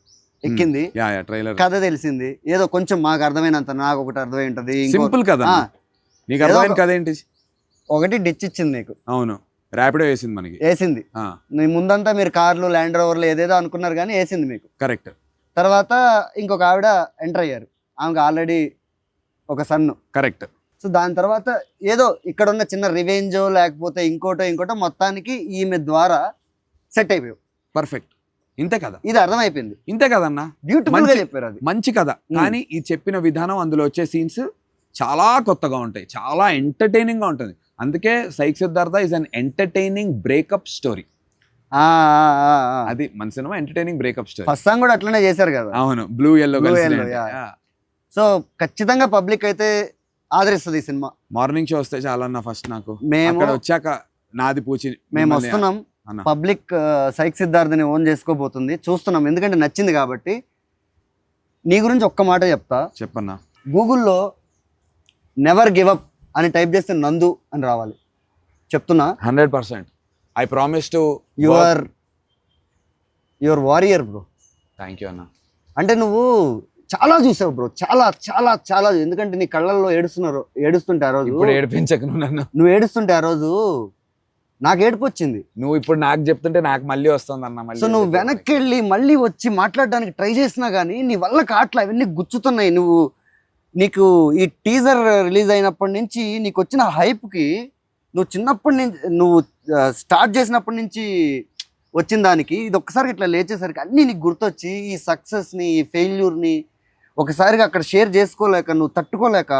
ఎక్కింది, ట్రైలర్ కథ తెలిసింది, ఏదో కొంచెం మాకు అర్థమైనంత. నాకు ఒకటి అర్థమై ఉంటుంది, సింపుల్ కదా. నీకు అర్థమైన కథ ఏంటి? ఒకటి డిచ్ ఇచ్చింది నీకు. అవును, ర్యాపిడో వేసింది మనకి. వేసింది. నీ ముందంతా మీరు కార్లు ల్యాండ్ రోవర్లు ఏదేదో అనుకున్నారు కానీ వేసింది మీకు. కరెక్ట్. తర్వాత ఇంకొక ఆవిడ ఎంటర్ అయ్యారు, ఆమెకు ఆల్రెడీ ఒక సన్ను. కరెక్ట్. సో దాని తర్వాత ఏదో ఇక్కడ ఉన్న చిన్న రివెంజో లేకపోతే ఇంకోటో మొత్తానికి ఈమె ద్వారా సెట్ అయిపోయావు. పర్ఫెక్ట్. ఇంతే కదా, ఇది అర్థమైపోయింది. ఇంతే కదన్నా. బ్యూటిఫుల్ గా చెప్పారు, అది మంచి కథ. కానీ ఈ చెప్పిన విధానం, అందులో వచ్చే సీన్స్ చాలా కొత్తగా ఉంటాయి, చాలా ఎంటర్టైనింగ్ గా ఉంటుంది. అందుకే psych Siddhartha is an entertaining breakup story. అది మన cinema entertaining breakup story. First song కూడా అట్లనే చేశారు కదా. అవును, బ్లూ ఎల్లో. సో ఖచ్చితంగా పబ్లిక్ అయితే ఆదరిస్తుంది ఈ సినిమా. మార్నింగ్ షో వస్తే చాలా అన్న. ఫస్ట్ నాకు మేము అక్కడ వచ్చాక నాది పూచి మేము వస్తున్నాం. పబ్లిక్ సైక్ సిద్ధార్థని ఓన్ చేసుకోబోతుంది, చూస్తున్నాం. ఎందుకంటే నచ్చింది కాబట్టి. నీ గురించి ఒక్క మాట చెప్తా. చెప్పన్నా. గూగుల్లో నెవర్ గివ్ అప్ అని టైప్ చేస్తే నందు అని రావాలి. చెప్తున్నా 100%. I promise to your warrior bro. Thank you అన్న. అంటే నువ్వు చాలా చూసావు బ్రో, చాలా చాలా చాలా. ఎందుకంటే నీ కళ్ళల్లో ఏడుస్తుంటే ఆ రోజు, ఇప్పుడు ఏడిపించకు నన్ను. నువ్వు ఏడుస్తుంటే ఆ రోజు నాకు ఏడుపు వచ్చింది. నువ్వు ఇప్పుడు నాకు చెప్తుంటే నాకు మళ్ళీ వస్తుంది అన్న. సో నువ్వు వెనక్కి వెళ్ళి మళ్ళీ వచ్చి మాట్లాడడానికి ట్రై చేసినా కానీ నీ వల్ల కాట్లా, అవన్నీ గుచ్చుతున్నాయి. నీకు ఈ టీజర్ రిలీజ్ అయినప్పటి నుంచి నీకు వచ్చిన హైప్కి, నువ్వు చిన్నప్పటి నుంచి నువ్వు స్టార్ట్ చేసినప్పటి నుంచి వచ్చిన దానికి ఇది ఒక్కసారి ఇట్లా లేచేసరికి అన్నీ నీకు గుర్తొచ్చి ఈ సక్సెస్ని, ఈ ఫెయిల్యూర్ని ఒకసారిగా అక్కడ షేర్ చేసుకోలేక, నువ్వు తట్టుకోలేక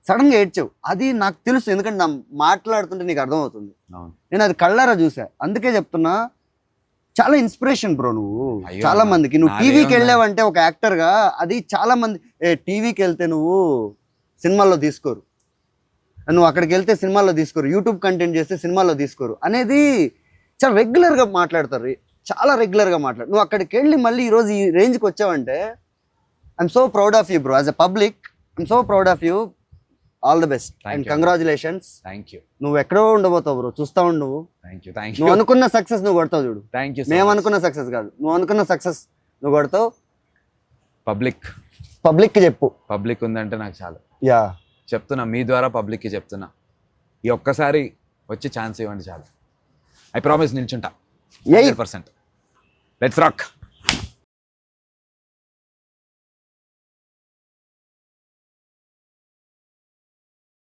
సడన్గా ఏడ్చావు. అది నాకు తెలుసు, ఎందుకంటే నా మాట్లాడుతుంటే నీకు అర్థమవుతుంది. నేను అది కళ్ళారా చూసా. అందుకే చెప్తున్నా, చాలా ఇన్స్పిరేషన్ బ్రో నువ్వు చాలా మందికి. నువ్వు టీవీకి వెళ్ళావంటే ఒక యాక్టర్గా, అది చాలా మంది టీవీకి వెళ్తే నువ్వు సినిమాల్లో తీసుకోరు, నువ్వు అక్కడికి వెళ్తే సినిమాల్లో తీసుకోరు, యూట్యూబ్ కంటెంట్ చేస్తే సినిమాల్లో తీసుకోరు అనేది చాలా రెగ్యులర్గా మాట్లాడతారు, చాలా రెగ్యులర్గా మాట్లాడు. నువ్వు అక్కడికి వెళ్ళి మళ్ళీ ఈరోజు ఈ రేంజ్కి వచ్చావంటే I'm so proud of you bro. As a public I'm so proud of you. All the best and congratulations. Thank you. నువ్వు ఎక్కడో ఉండబోతావు బ్రో, చూస్తా ఉండు. నువ్వు నువ్వు అనుకున్న సక్సెస్ నువ్వు కొడతావు చూడు. Thank you. మేము అనుకున్న సక్సెస్ కాదు, నువ్వు అనుకున్న సక్సెస్ నువ్వు కొడతావు. పబ్లిక్ చెప్పు. పబ్లిక్ ఉందంటే నాకు చాలు. యా చెప్తున్నా, మీ ద్వారా పబ్లిక్కి చెప్తున్నా, ఈ ఒక్కసారి వచ్చి ఛాన్స్ ఇవ్వండి చాలు. ఐ ప్రామిస్ నిల్చుంటా 100%. Let's rock.